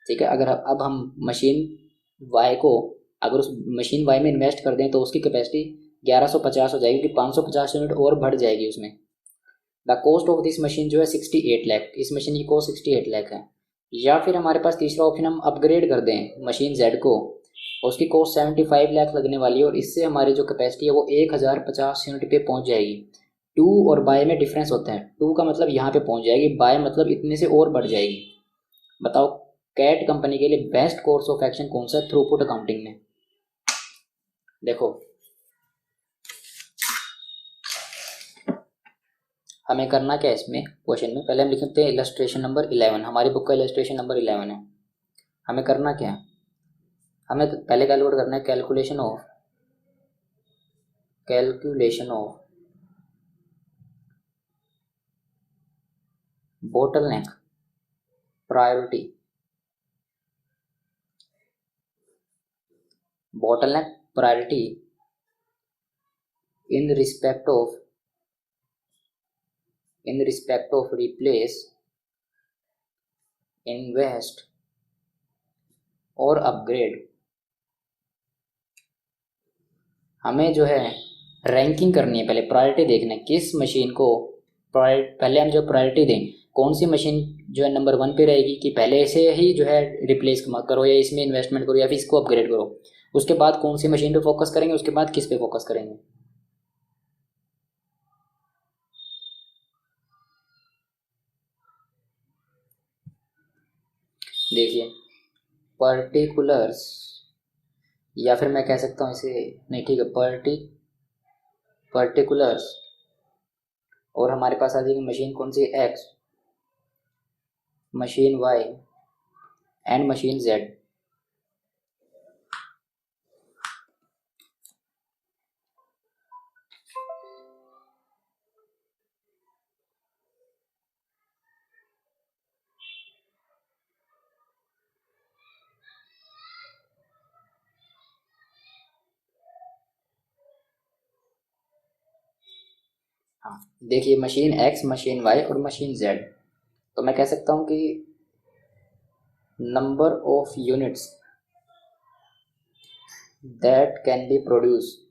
ठीक है। अगर अब हम मशीन Y को अगर उस मशीन Y में इन्वेस्ट कर दें तो उसकी कैपेसिटी 1150 हो जाएगी, क्योंकि 550 यूनिट और बढ़ जाएगी उसमें। The cost of this machine जो है 68 लाख, इस मशीन की कॉस्ट 68 लाख है। या फिर हमारे पास तीसरा ऑप्शन, हम अपग्रेड कर दें मशीन Z को, उसकी कॉस्ट 75 लाख लगने वाली है, और इससे हमारी जो कैपेसिटी है वो 1050 यूनिट पे पहुंच जाएगी। 2 और बाय में डिफरेंस होता है, 2 का मतलब यहाँ पे पहुंच जाएगी, बाय मतलब इतने से और बढ़ जाएगी। बताओ कैट कंपनी के लिए बेस्ट कोर्स ऑफ एक्शन कौन सा है थ्रूपुट अकाउंटिंग में? देखो हमें करना क्या है इसमें क्वेश्चन में, पहले हम लिखते हैं इलस्ट्रेशन नंबर 11, हमारी बुक का इलस्ट्रेशन नंबर 11 है। हमें करना क्या है, हमें तो पहले कैलकुलेट करना है calculation of bottleneck priority, bottleneck priority in respect of replace, invest और अपग्रेड। हमें जो है रैंकिंग करनी है, पहले प्रायोरिटी देखना है किस मशीन को पहले हम जो प्रायोरिटी दें, कौन सी मशीन जो है नंबर 1 पे रहेगी कि पहले इसे ही जो है रिप्लेस करो या इसमें इन्वेस्टमेंट करो या फिर इसको अपग्रेड करो। उसके बाद कौन सी मशीन पे फोकस करेंगे, उसके बाद किस पे फोकस करेंगे। देखिए पर्टिकुलर्स, या फिर मैं कह सकता हूँ इसे, नहीं ठीक है, पर्टिकुलर्स और हमारे पास आ जाएगी मशीन कौन सी, X, machine Y and machine Z. हाँ देखिए मशीन एक्स, मशीन वाई और मशीन जेड, तो मैं कह सकता हूँ कि number of units that can be produced,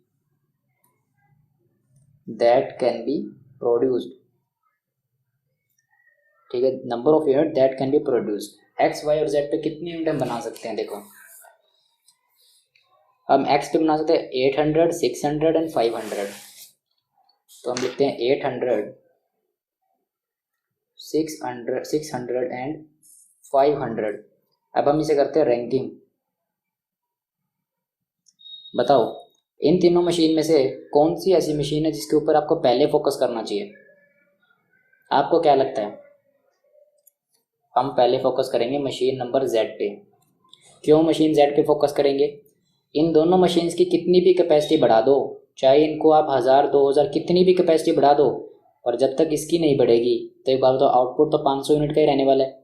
ठीक है, number of unit that can be produced, X Y और जेड पे कितनी यूनिट हम बना सकते हैं। देखो हम एक्स पे बना सकते हैं 800, 600 एंड 500, तो हम लिखते हैं 800, 600 एंड 500। अब हम इसे करते हैं रैंकिंग। बताओ इन तीनों मशीन में से कौन सी ऐसी मशीन है जिसके ऊपर आपको पहले फोकस करना चाहिए, आपको क्या लगता है। हम पहले फोकस करेंगे मशीन नंबर जेड पे। क्यों मशीन जेड पे फोकस करेंगे, इन दोनों मशीन्स की कितनी भी कैपेसिटी बढ़ा दो, चाहे इनको आप 1000 2000 कितनी भी कैपेसिटी बढ़ा दो, और जब तक इसकी नहीं बढ़ेगी तो एक बार तो आउटपुट तो 500 यूनिट का ही रहने वाला है।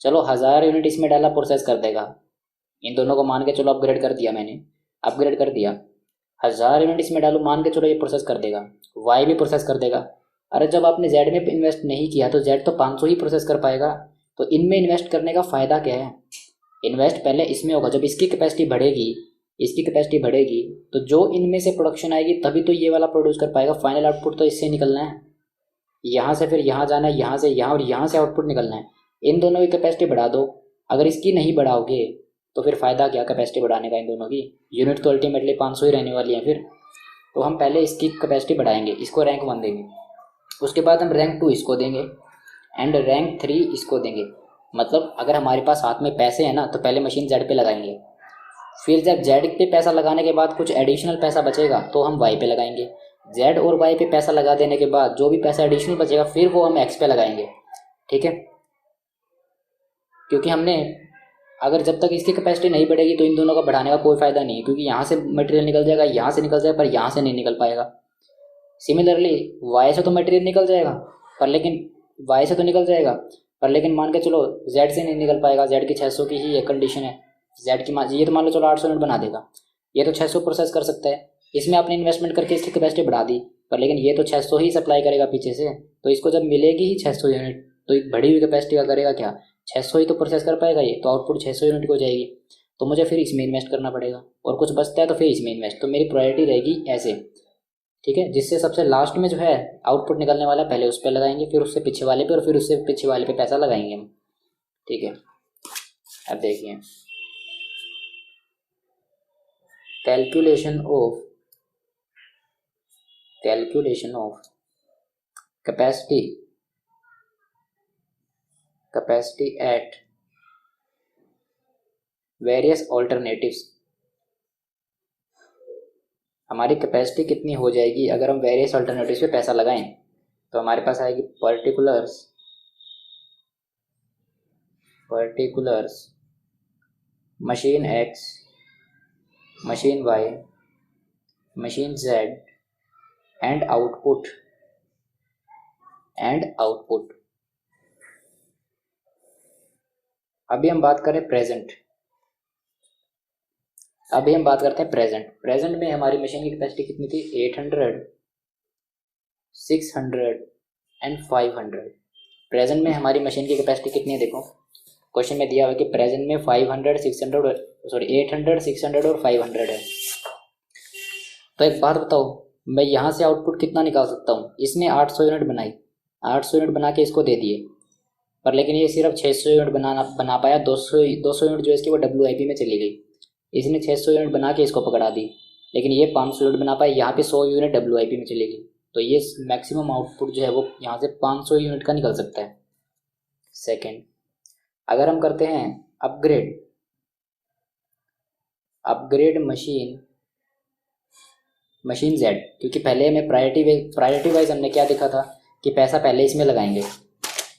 चलो 1000 यूनिट इसमें डाला, प्रोसेस कर देगा, इन दोनों को मान के चलो अपग्रेड कर दिया मैंने, अपग्रेड कर दिया, 1000 यूनिट इसमें डालू, मान के चलो ये प्रोसेस कर देगा, वाई भी प्रोसेस कर देगा। अरे जब आपने जेड में इन्वेस्ट नहीं किया तो जेड तो 500 ही प्रोसेस कर पाएगा, तो इनमें इन्वेस्ट करने का फ़ायदा क्या है। इन्वेस्ट पहले इसमें होगा, जब इसकी कैपेसिटी बढ़ेगी, इसकी कैपेसिटी बढ़ेगी तो जो इनमें से प्रोडक्शन आएगी तभी तो ये वाला प्रोड्यूस कर पाएगा, फाइनल आउटपुट तो इससे निकलना है, यहाँ से फिर यहाँ जाना है, यहाँ से यहाँ और यहाँ से आउटपुट निकलना है। इन दोनों की कैपेसिटी बढ़ा दो, अगर इसकी नहीं बढ़ाओगे तो फिर फ़ायदा क्या कैपेसिटी बढ़ाने का, इन दोनों की यूनिट तो अल्टीमेटली 500 ही रहने वाली है फिर। तो हम पहले इसकी कैपेसिटी बढ़ाएंगे, इसको रैंक 1 देंगे, उसके बाद हम रैंक 2 इसको देंगे एंड रैंक 3 इसको देंगे। मतलब अगर हमारे पास हाथ में पैसे हैं ना तो पहले मशीन जेड पे लगाएंगे, फिर जब जेड पे पैसा लगाने के बाद कुछ एडिशनल पैसा बचेगा तो हम वाई पे लगाएंगे, जेड और वाई पे पैसा लगा देने के बाद जो भी पैसा एडिशनल बचेगा फिर वो हम एक्स पे लगाएंगे, ठीक है। क्योंकि हमने अगर जब तक इसकी कैपेसिटी नहीं बढ़ेगी तो इन दोनों का बढ़ाने का कोई फ़ायदा नहीं है, क्योंकि यहाँ से मटेरियल निकल जाएगा, यहाँ से निकल जाएगा पर यहाँ से नहीं निकल पाएगा। सिमिलरली वाई से तो मटेरियल निकल जाएगा पर लेकिन वाई से तो निकल जाएगा पर लेकिन मान के चलो जेड से नहीं निकल पाएगा, जेड की 600 की ही एक कंडीशन है, जेड की ये तो मान लो चलो 800 यूनिट बना देगा, ये तो 600 प्रोसेस कर सकता है, इसमें आपने इन्वेस्टमेंट करके इसकी कैपेसिटी बढ़ा दी, पर लेकिन ये तो 600 ही सप्लाई करेगा पीछे से, तो इसको जब मिलेगी ही 600 यूनिट तो एक बढ़ी हुई कैपेसिटी का करेगा क्या, 600 ही तो प्रोसेस कर पाएगा ये, तो आउटपुट 600 यूनिट की हो जाएगी, तो मुझे फिर इसमें इन्वेस्ट करना पड़ेगा और कुछ बचता है तो फिर इसमें इन्वेस्ट, तो मेरी प्रायोरिटी रहेगी ऐसे, ठीक है। जिससे सबसे लास्ट में जो है आउटपुट निकलने वाला है पहले उस पर लगाएंगे, फिर उससे पीछे वाले पे और फिर उससे पीछे वाले पे पैसा लगाएंगे हम, ठीक है। अब देखिए calculation of capacity at various alternatives, हमारी कैपेसिटी कितनी हो जाएगी अगर हम वेरियस अल्टरनेटिव्स पे पैसा लगाएं? तो हमारे पास आएगी particulars machine X, machine Y, machine Z and output अभी हम बात करें प्रेजेंट। अभी हम बात करते हैं प्रेजेंट में हमारी मशीन की कैपेसिटी कितनी थी? 800, 600 एंड 500। प्रेजेंट में हमारी मशीन की कैपेसिटी कितनी है? देखो क्वेश्चन में दिया हुआ है कि प्रेजेंट में 500, 600 800, 600 और 500 है। तो एक बात बताओ, मैं यहाँ से आउटपुट कितना निकाल सकता हूँ? इसने 800 यूनिट बनाई, 800 यूनिट बना के इसको दे दिए, पर लेकिन ये सिर्फ 600 यूनिट बना पाया। 200 यूनिट जो है इसकी वो WIP में चली गई। इसने 600 यूनिट बना के इसको पकड़ा दी, लेकिन ये 500 यूनिट बना पाए, यहाँ पे 100 यूनिट WIP में चली गई। तो ये मैक्सिमम आउटपुट जो है वो यहाँ से 500 यूनिट का निकल सकता है। सेकेंड, अगर हम करते हैं अपग्रेड मशीन जेड, क्योंकि पहले हमें प्रायोरिटी वाइज हमने क्या देखा था कि पैसा पहले इसमें लगाएंगे।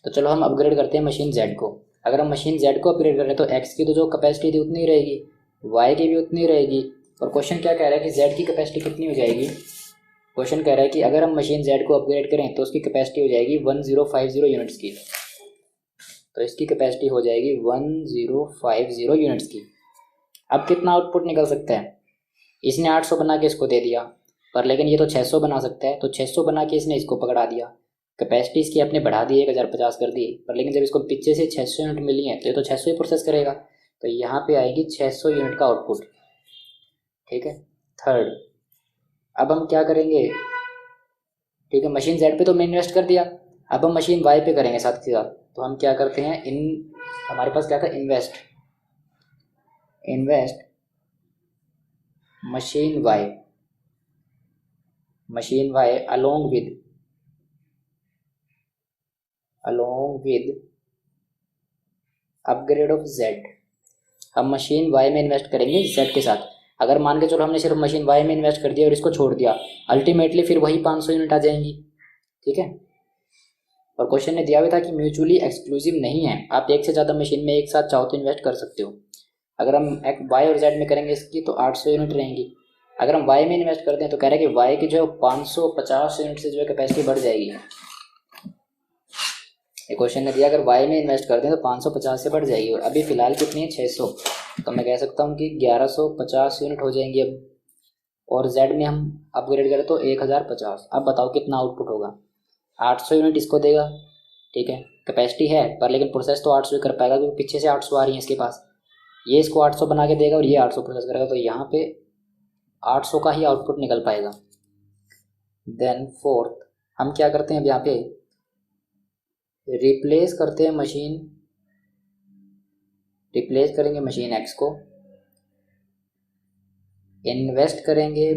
तो चलो हम अपग्रेड करते हैं मशीन जेड को। अगर हम मशीन जेड को अपग्रेड करें तो एक्स की तो जो कैपेसिटी थी उतनी ही रहेगी, वाई की भी उतनी रहेगी। और क्वेश्चन क्या कह रहा है कि जेड की कैपेसिटी कितनी हो जाएगी? क्वेश्चन कह रहा है कि अगर हम मशीन जेड को अपग्रेड करें तो उसकी कैपेसिटी हो जाएगी 1050 यूनिट्स की। तो इसकी कैपेसिटी हो जाएगी 1050 यूनिट्स की। अब कितना आउटपुट निकल सकता है? इसने 800 बना के इसको दे दिया, पर लेकिन ये तो 600 बना सकता है, तो 600 बना के इसने इसको पकड़ा दिया। कैपेसिटी इसकी आपने बढ़ा दी, 1050 कर दी, पर लेकिन जब इसको पीछे से 600 यूनिट मिली है तो ये तो 600 ही प्रोसेस करेगा। तो यहाँ पे आएगी 600 यूनिट का आउटपुट। ठीक है। थर्ड, अब हम क्या करेंगे? ठीक है, मशीन जेड पे तो हमने इन्वेस्ट कर दिया, अब हम मशीन वाई पे करेंगे साथ के साथ। तो हम क्या करते हैं, हमारे पास क्या था? Invest machine Y along with upgrade of Z. हम मशीन वाई में इन्वेस्ट करेंगे जेड के साथ। अगर मान के चलो हमने सिर्फ मशीन वाई में इन्वेस्ट कर दिया और इसको छोड़ दिया, अल्टीमेटली फिर वही 500 यूनिट आ जाएंगी। ठीक है। और क्वेश्चन ने दिया हुआ था कि म्यूचुअली एक्सक्लूसिव नहीं है, आप एक से ज़्यादा मशीन में एक साथ चाहो तो इन्वेस्ट कर सकते हो। अगर हम वाई और जेड में करेंगे इसकी तो 800 यूनिट रहेंगी। अगर हम वाई में इन्वेस्ट करते हैं तो कह रहे हैं कि वाई की जो है 550 यूनिट से जो है कैपेसिटी बढ़ जाएगी। ये क्वेश्चन ने दिया अगर वाई में इन्वेस्ट करते हैं तो 550 से बढ़ जाएगी, और अभी फिलहाल कितनी है? 600। तो मैं कह सकता हूँ कि 1150 यूनिट हो जाएंगी अब। और जेड में हम अपग्रेड करें तो 1050। अब बताओ कितना आउटपुट होगा? 800 यूनिट इसको देगा। ठीक है, कैपेसिटी है, पर लेकिन प्रोसेस तो 800 कर पाएगा क्योंकि पीछे से 800 आ रही है इसके पास। ये इसको 800 बना के देगा और ये 800 प्रोसेस करेगा, तो यहाँ पे 800 का ही आउटपुट निकल पाएगा। देन फोर्थ, हम क्या करते हैं अब यहाँ पे? रिप्लेस करेंगे मशीन एक्स को, इन्वेस्ट करेंगे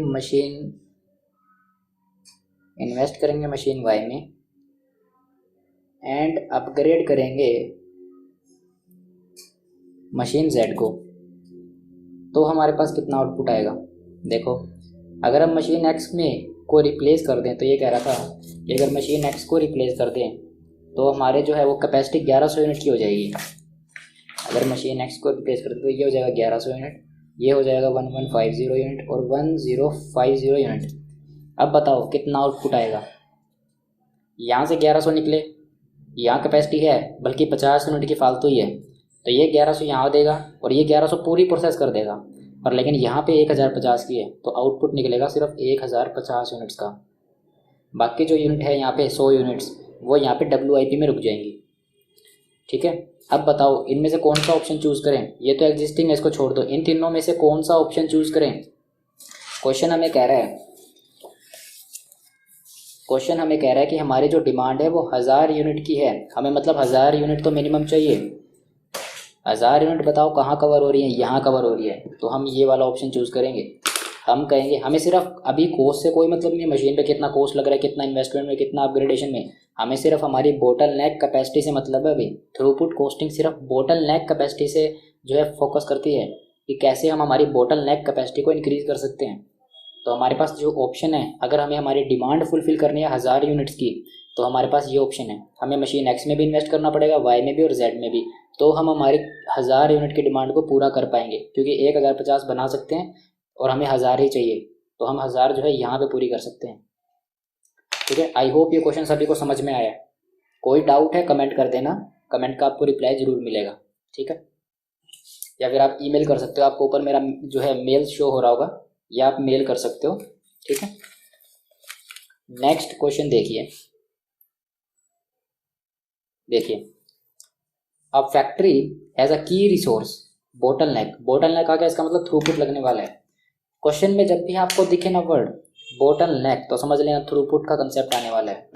मशीन वाई में, एंड अपग्रेड करेंगे मशीन जेड को। तो हमारे पास कितना आउटपुट आएगा? देखो, अगर हम मशीन एक्स को रिप्लेस कर दें, तो ये कह रहा था कि अगर मशीन एक्स को रिप्लेस कर दें तो हमारे जो है वो कैपेसिटी 1100 यूनिट की हो जाएगी। अगर मशीन एक्स को रिप्लेस कर दें तो ये हो जाएगा 1100 यूनिट, ये हो जाएगा 1150 यूनिट और 1050 यूनिट। अब बताओ कितना आउटपुट आएगा? यहाँ से 1100 निकले, यहाँ कैपेसिटी है बल्कि 50 यूनिट की फालतू ही है, तो ये 1100 यहाँ देगा और ये 1100 पूरी प्रोसेस कर देगा, पर लेकिन यहाँ पे 1050 की है, तो आउटपुट निकलेगा सिर्फ 1050 यूनिट्स का। बाकी जो यूनिट है यहाँ पे 100 यूनिट्स, वो यहाँ पे WIP में रुक जाएंगी। ठीक है। अब बताओ इनमें से कौन सा ऑप्शन चूज़ करें? ये तो एग्जिस्टिंग है, इसको छोड़ दो। इन तीनों में से कौन सा ऑप्शन चूज़ करें? क्वेश्चन हमें कह रहा है कि हमारी जो डिमांड है वो 1000 यूनिट की है, हमें मतलब 1000 यूनिट तो मिनिमम चाहिए। 1000 यूनिट बताओ कहाँ कवर हो रही है? यहाँ कवर हो रही है, तो हम ये वाला ऑप्शन चूज़ करेंगे। हम कहेंगे हमें सिर्फ अभी कोस्ट से कोई मतलब नहीं, मशीन पे कितना कोस्ट लग रहा है, कितना इन्वेस्टमेंट में, कितना अपग्रेडेशन में, हमें सिर्फ हमारी बोटल नेक कैपेसिटी से मतलब है। अभी थ्रूपुट कॉस्टिंग सिर्फ बोटल नेक कैपेसिटी से जो है फोकस करती है कि कैसे हम हमारी बोटल नेक कैपेसिटी को इंक्रीज़ कर सकते हैं। तो हमारे पास जो ऑप्शन है, अगर हमें हमारी डिमांड फुलफिल करनी है 1000 यूनिट्स की, तो हमारे पास ये ऑप्शन है, हमें मशीन एक्स में भी इन्वेस्ट करना पड़ेगा, वाई में भी और जेड में भी, तो हम हमारी 1000 यूनिट की डिमांड को पूरा कर पाएंगे, क्योंकि 1050 बना सकते हैं और हमें 1000 ही चाहिए, तो हम 1000 जो है यहाँ पे पूरी कर सकते हैं। ठीक है, आई होप ये क्वेश्चन सभी को समझ में आया। कोई डाउट है कमेंट कर देना, कमेंट का आपको रिप्लाई जरूर मिलेगा। ठीक है, या फिर आप ईमेल कर सकते हो, आपको ऊपर मेरा जो है मेल शो हो रहा होगा, या आप मेल कर सकते हो। ठीक है, नेक्स्ट क्वेश्चन देखिए। अब फैक्ट्री एज अ की रिसोर्स बोटलनेक, बोटलनेक आ गया, इसका मतलब थ्रूपुट लगने वाला है। क्वेश्चन में जब भी आपको दिखे ना वर्ड बोटलनेक, तो समझ लेना थ्रूपुट का कंसेप्ट आने वाला है।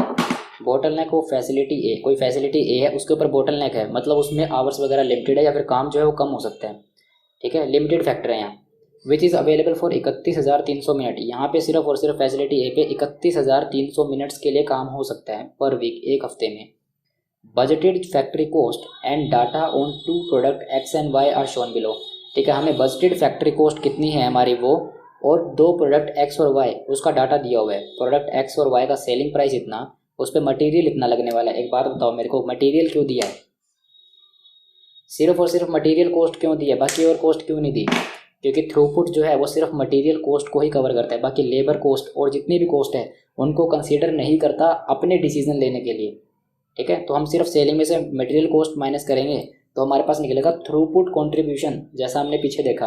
बोटलनेक वो फैसिलिटी ए, कोई फैसिलिटी ए है, उसके ऊपर बोटलनेक है, मतलब उसमें आवर्स वगैरह लिमिटेड है, या फिर काम जो है वो कम हो सकता है। ठीक है, लिमिटेड फैक्टर है यहाँ। Which is available for 31,300 minute, यहाँ पे सिर्फ और सिर्फ फैसिलिटी ए पे 31,300 मिनट्स के लिए काम हो सकता है पर वीक, एक हफ्ते में। Budgeted factory cost and data on two product X and Y are shown below. ठीक है, हमें बजटेड फैक्ट्री कॉस्ट कितनी है हमारी वो, और दो प्रोडक्ट एक्स और वाई उसका डाटा दिया हुआ है। प्रोडक्ट एक्स और वाई का सेलिंग प्राइस इतना, उस पर मटेरियल इतना लगने वाला है। एक बात बताओ मेरे को, मटेरियल क्यों दिया है? सिर्फ और सिर्फ मटेरियल कॉस्ट क्यों दी है, बाकी और कॉस्ट क्यों नहीं दी? क्योंकि थ्रूपुट जो है वो सिर्फ मटेरियल कॉस्ट को ही कवर करता है, बाकी लेबर कॉस्ट और जितनी भी कॉस्ट है उनको कंसीडर नहीं करता अपने डिसीजन लेने के लिए। ठीक है, तो हम सिर्फ सेलिंग में से मटेरियल कॉस्ट माइनस करेंगे तो हमारे पास निकलेगा थ्रूपुट कंट्रीब्यूशन, जैसा हमने पीछे देखा।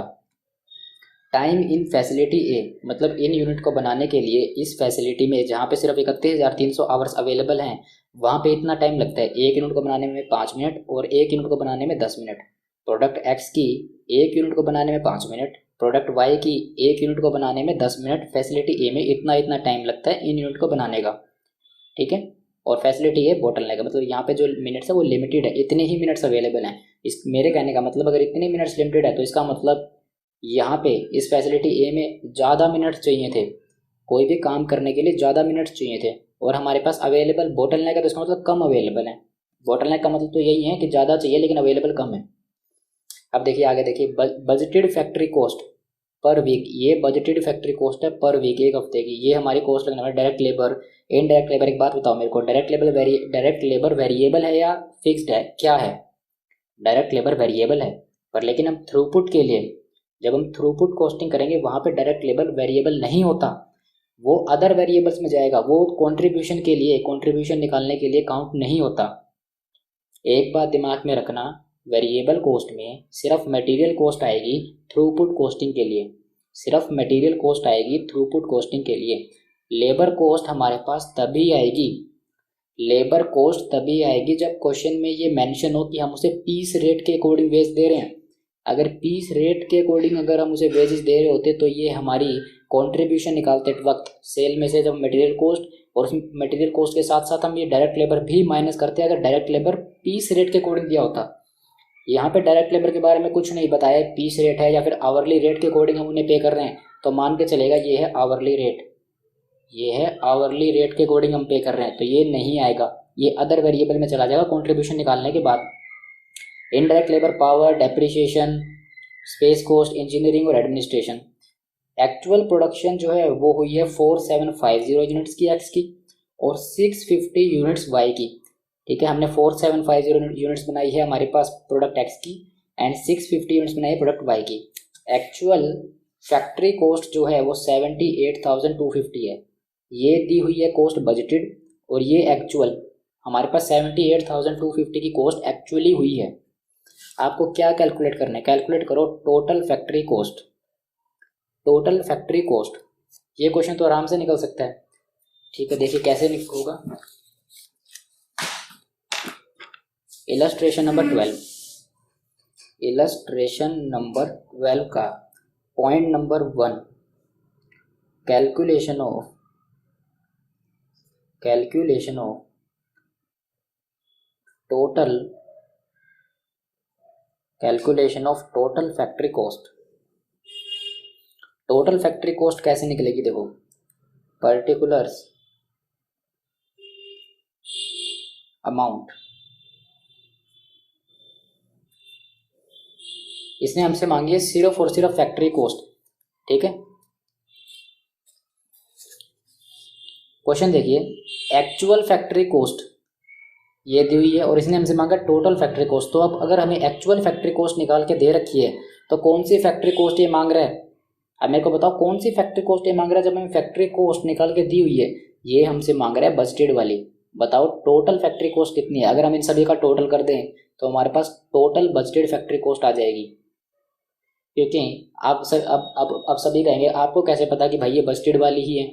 टाइम इन फैसिलिटी ए, मतलब इन यूनिट को बनाने के लिए इस फैसिलिटी में जहाँ पे सिर्फ 31,300 आवर्स अवेलेबल हैं, वहाँ पे इतना टाइम लगता है। एक यूनिट को बनाने में 5 मिनट और एक यूनिट को बनाने में 10 मिनट। प्रोडक्ट एक्स की एक यूनिट को बनाने में 5 मिनट, प्रोडक्ट वाई की एक यूनिट को बनाने में 10 मिनट। फैसिलिटी ए में इतना इतना टाइम लगता है इन यूनिट को बनाने का। ठीक है, और फैसिलिटी ए बोटलनेक का मतलब यहाँ पे जो मिनट्स है वो लिमिटेड है, इतने ही मिनट्स अवेलेबल हैं। इस मेरे कहने का मतलब अगर इतने मिनट्स लिमिटेड है तो इसका मतलब यहाँ पे इस फैसिलिटी ए में ज़्यादा मिनट्स चाहिए थे, कोई भी काम करने के लिए ज़्यादा मिनट्स चाहिए थे, और हमारे पास अवेलेबल बोटलनेक है तो इसका मतलब कम अवेलेबल है। बोटलनेक का मतलब तो यही है कि ज़्यादा चाहिए लेकिन अवेलेबल कम है। अब देखिए आगे देखिए, budgeted factory cost per week, ये बजटेड फैक्ट्री कॉस्ट है पर वीक, एक हफ्ते की। ये हमारी कॉस्ट लगने वाली डायरेक्ट लेबर, इनडायरेक्ट लेबर। एक बात बताओ मेरे को, डायरेक्ट लेबर वेरिएबल है या फिक्स्ड है, क्या है? डायरेक्ट लेबर वेरिएबल है, पर लेकिन हम थ्रूपुट के लिए जब हम थ्रूपुट कॉस्टिंग करेंगे वहाँ पे डायरेक्ट लेबर वेरिएबल नहीं होता, वो अदर वेरिएबल्स में जाएगा, वो कंट्रीब्यूशन के लिए, कंट्रीब्यूशन निकालने के लिए काउंट नहीं होता। एक बात दिमाग में रखना, वेरिएबल कॉस्ट में सिर्फ मटेरियल कॉस्ट आएगी थ्रूपुट कॉस्टिंग के लिए, सिर्फ मटेरियल कॉस्ट आएगी थ्रूपुट कॉस्टिंग के लिए। लेबर कॉस्ट हमारे पास तभी आएगी, लेबर कॉस्ट तभी आएगी जब क्वेश्चन में ये मेंशन हो कि हम उसे पीस रेट के अकॉर्डिंग वेज दे रहे हैं। अगर पीस रेट के अकॉर्डिंग अगर हम उसे वेजेस दे रहे होते तो ये हमारी कंट्रीब्यूशन निकालते वक्त सेल में से जब मटेरियल कॉस्ट, और उस मटेरियल कॉस्ट के साथ साथ हम ये डायरेक्ट लेबर भी माइनस करते हैं अगर डायरेक्ट लेबर पीस रेट के अकॉर्डिंग दिया होता। यहाँ पे डायरेक्ट लेबर के बारे में कुछ नहीं बताया, पीस रेट है या फिर आवरली रेट के अकॉर्डिंग हम उन्हें पे कर रहे हैं, तो मान के चलेगा ये है आवरली रेट, ये है आवरली रेट के अकॉर्डिंग हम पे कर रहे हैं, तो ये नहीं आएगा, ये अदर वेरिएबल में चला जाएगा कंट्रीब्यूशन निकालने के बाद। Indirect labour, power, depreciation, space cost, engineering और एडमिनिस्ट्रेशन। एक्चुअल प्रोडक्शन जो है वो हुई है 4750 यूनिट्स की एक्स की और 650 यूनिट्स वाई की। ठीक है, हमने 4750 यूनिट्स बनाई है हमारे पास प्रोडक्ट एक्स की एंड 650 यूनिट्स बनाई है प्रोडक्ट वाई की। एक्चुअल फैक्ट्री कॉस्ट जो है वो 78,250 है, ये दी हुई है कॉस्ट बजटेड, और ये एक्चुअल हमारे पास 78,250 की कॉस्ट एक्चुअली हुई है। आपको क्या कैलकुलेट करना है, कैलकुलेट करो total factory cost, total factory cost. ये क्वेश्चन तो आराम से निकल सकता है। ठीक है, देखिए कैसे होगा। इलस्ट्रेशन नंबर 12, इलस्ट्रेशन नंबर 12 का point number 1, calculation of total, calculation of total factory cost. Total factory cost कैसे निकलेगी, देखो पर्टिकुलर्स अमाउंट, इसने हमसे मांगी है सिर्फ और सिर्फ फैक्ट्री कॉस्ट। ठीक है, क्वेश्चन देखिए, एक्चुअल फैक्ट्री कॉस्ट ये दी हुई है और इसने हमसे मांगा टोटल फैक्ट्री कॉस्ट। तो अब अगर हमें एक्चुअल फैक्ट्री कॉस्ट निकाल के दे रखी है तो कौन सी फैक्ट्री कॉस्ट ये मांग रहा है? अब मेरे को बताओ कौन सी फैक्ट्री कॉस्ट ये मांग रहा है जब हमें फैक्ट्री कॉस्ट निकाल के दी हुई है। ये हमसे मांग रहा है बजटेड वाली। बताओ टोटल फैक्ट्री कॉस्ट कितनी है? अगर हम इन सभी का टोटल कर दें तो हमारे पास टोटल बजटेड फैक्ट्री कॉस्ट आ जाएगी। क्योंकि आप सब अब सभी कहेंगे आपको कैसे पता कि भाई ये बजटेड वाली ही है?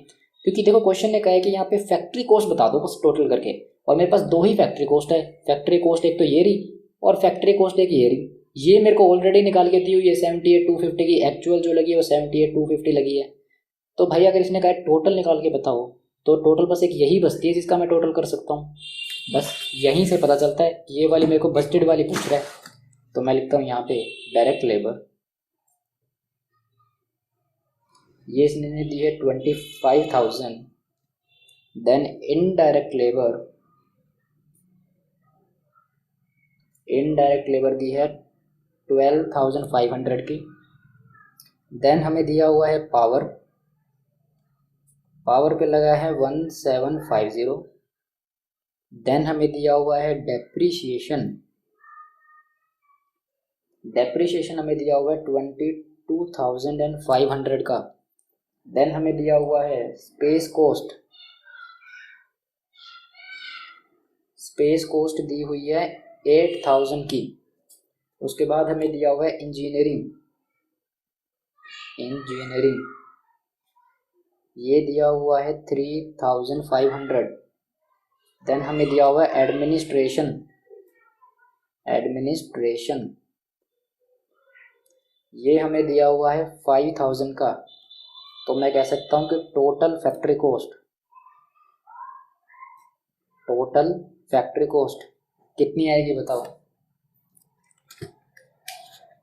क्योंकि देखो क्वेश्चन ने कहा है कि यहाँ पे फैक्ट्री कॉस्ट बता दो बस टोटल करके, और मेरे पास दो ही फैक्ट्री कॉस्ट है। फैक्ट्री कॉस्ट एक तो ये रही और फैक्ट्री कॉस्ट एक ये रही। ये मेरे को ऑलरेडी निकाल के दी हुई है 78,250 की। एक्चुअल जो लगी है वो 78,250 लगी है। तो भाई अगर इसने कहा टोटल निकाल के बताओ तो टोटल बस एक यही बचती है जिसका मैं टोटल कर सकता हूँ। बस यहीं से पता चलता है कि ये वाली मेरे को बजटेड वाली पूछ रहा है। तो मैं लिखता हूँ यहाँ पे डायरेक्ट लेबर, ये इसने दी है 25,000। देन इनडायरेक्ट लेबर दी है 12,500 की। देन हमें दिया हुआ है पावर पे लगा है 1750। देन हमें दिया हुआ है डेप्रीशिएशन हमें दिया हुआ है 22,500 का। देन हमें दिया हुआ है स्पेस कोस्ट दी हुई है 8,000 की। उसके बाद हमें दिया हुआ है इंजीनियरिंग ये दिया हुआ है 3,500। देन हमें दिया हुआ है एडमिनिस्ट्रेशन ये हमें दिया हुआ है 5,000 का। तो मैं कह सकता हूँ कि टोटल फैक्ट्री कॉस्ट कितनी आएगी बताओ?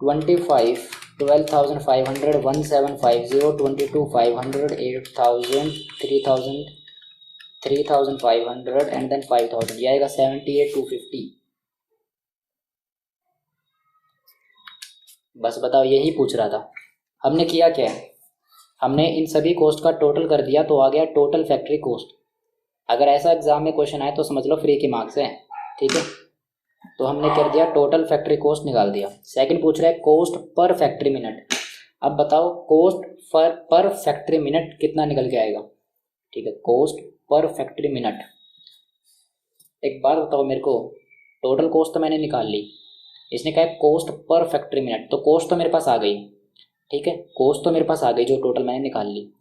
25, 12,500, 1750, 22,500, 8,000, 3,500 एंड देन 5,000। ये आएगा 78,250। बस बताओ, यही पूछ रहा था। हमने किया क्या है, हमने इन सभी कॉस्ट का टोटल कर दिया तो आ गया टोटल फैक्ट्री कॉस्ट। अगर ऐसा एग्जाम में क्वेश्चन आए तो समझ लो फ्री के मार्क्स हैं, ठीक है। तो हमने कर दिया टोटल फैक्ट्री कॉस्ट निकाल दिया। सेकंड पूछ रहा है कॉस्ट पर फैक्ट्री मिनट। अब बताओ कॉस्ट पर फैक्ट्री मिनट कितना निकल के आएगा? ठीक है, कॉस्ट पर फैक्ट्री मिनट। एक बात बताओ मेरे को, टोटल कॉस्ट तो मैंने निकाल ली, इसने कहा कॉस्ट पर फैक्ट्री मिनट, तो कॉस्ट तो मेरे पास आ गई, ठीक है, कॉस्ट तो मेरे पास आ गई जो टोटल मैंने निकाल ली।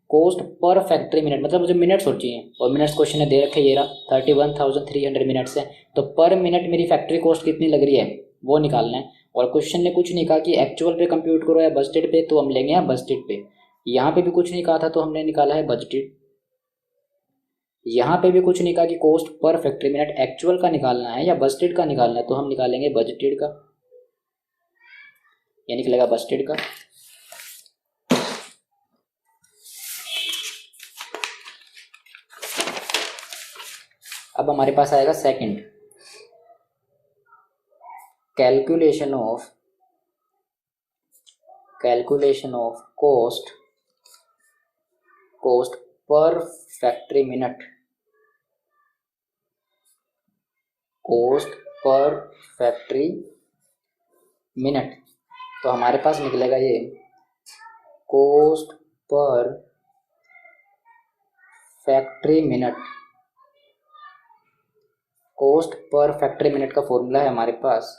कॉस्ट पर फैक्ट्री मिनट मतलब मुझे मिनट्स हो चाहिए, और मिनट्स क्वेश्चन ने दे रखे ये रहा 31,300 मिनट्स है। तो पर मिनट मेरी फैक्ट्री कॉस्ट कितनी लग रही है वो निकालना है। और क्वेश्चन ने कुछ नहीं कहा कि एक्चुअल पे कंप्यूट करो या बजटेड पे, तो हम लेंगे यहाँ बजटेड पे। यहाँ पे भी कुछ नहीं कहा था तो हमने निकाला है बजटेड। यहाँ पे भी कुछ नहीं कहा कि cost per factory minute actual का निकालना है या बजटेड का निकालना है, तो हम निकालेंगे बजटेड का, ये निकलेगा बजटेड का। अब हमारे पास आएगा second, calculation of cost per factory minute. Cost per factory minute, तो हमारे पास निकलेगा ये cost per factory minute. Cost per factory minute का फॉर्मूला है हमारे पास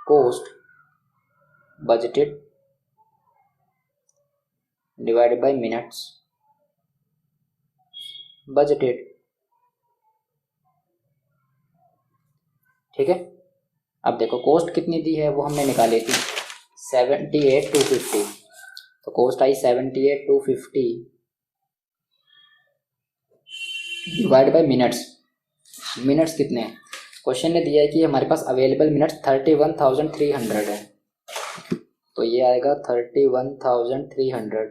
cost budgeted divided by minutes budgeted, ठीक है। अब देखो कॉस्ट कितनी दी है वो हमने निकाली थी 78,250। तो cost I 78,250 divide by minutes कितने हैं? क्वेश्चन ने दिया है कि हमारे पास अवेलेबल मिनट्स 31,300 है, तो ये आएगा 31,300।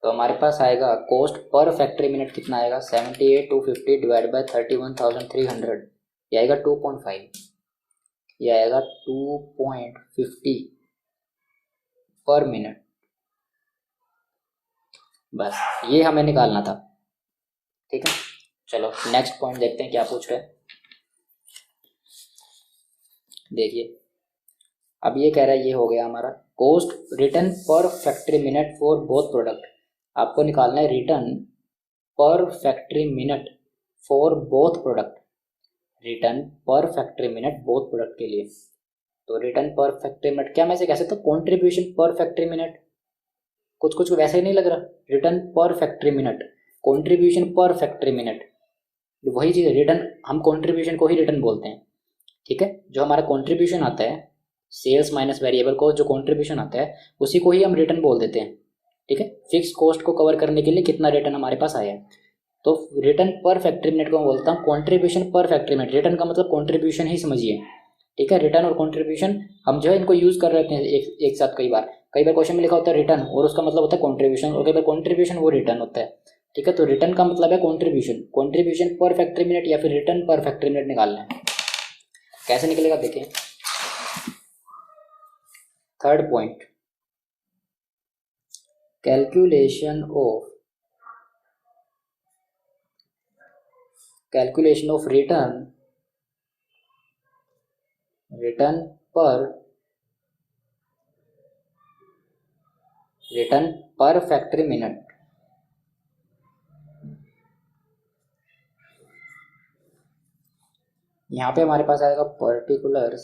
तो हमारे पास आएगा कॉस्ट पर फैक्ट्री मिनट कितना आएगा 78,250 डिवाइड बाय 31,300, ये आएगा 2.5, ये आएगा 2.50 पर मिनट। बस ये हमें निकालना था। ठीक है, चलो नेक्स्ट पॉइंट देखते हैं क्या पूछ रहे हैं। देखिए अब ये कह रहा है, ये हो गया हमारा cost return per factory minute for both product. आपको निकालना है return per factory minute for both product, return per factory minute both product के लिए। तो रिटर्न पर फैक्ट्री मिनट क्या मैं इसे कह सकता हूँ कॉन्ट्रीब्यूशन पर फैक्ट्री मिनट, कुछ कुछ वैसे ही नहीं लग रहा। Return per factory minute, contribution पर फैक्ट्री मिनट, वही चीज़ है। रिटर्न हम कॉन्ट्रीब्यूशन को ही रिटर्न बोलते हैं, ठीक है। जो हमारा कॉन्ट्रीब्यूशन आता है, सेल्स माइनस वेरिएबल को जो कॉन्ट्रीब्यूशन आता है उसी को ही हम रिटर्न बोल देते हैं, ठीक है। फिक्स कॉस्ट को कवर करने के लिए कितना रिटर्न हमारे पास आया है, तो रिटर्न पर फैक्ट्री मिनट को मैं बोलता हूँ कॉन्ट्रीब्यूशन पर फैक्ट्री मिनट। रिटर्न का मतलब कॉन्ट्रीब्यूशन ही समझिए, ठीक है। रिटर्न और कॉन्ट्रीब्यूशन हम जो है इनको यूज़ कर रहे हैं एक साथ। कई बार क्वेश्चन में लिखा होता है रिटर्न और उसका मतलब होता है कॉन्ट्रीब्यूशन, और कई बार कॉन्ट्रीब्यूशन वो रिटर्न होता है, ठीक है। तो रिटर्न का मतलब है कॉन्ट्रीब्यूशन, कॉन्ट्रीब्यूशन पर फैक्ट्री मिनट या फिर रिटर्न पर फैक्ट्री मिनट निकालना है। कैसे निकलेगा देखिए, third point, calculation of return per factory minute. यहाँ पे हमारे पास आएगा पर्टिकुलर्स,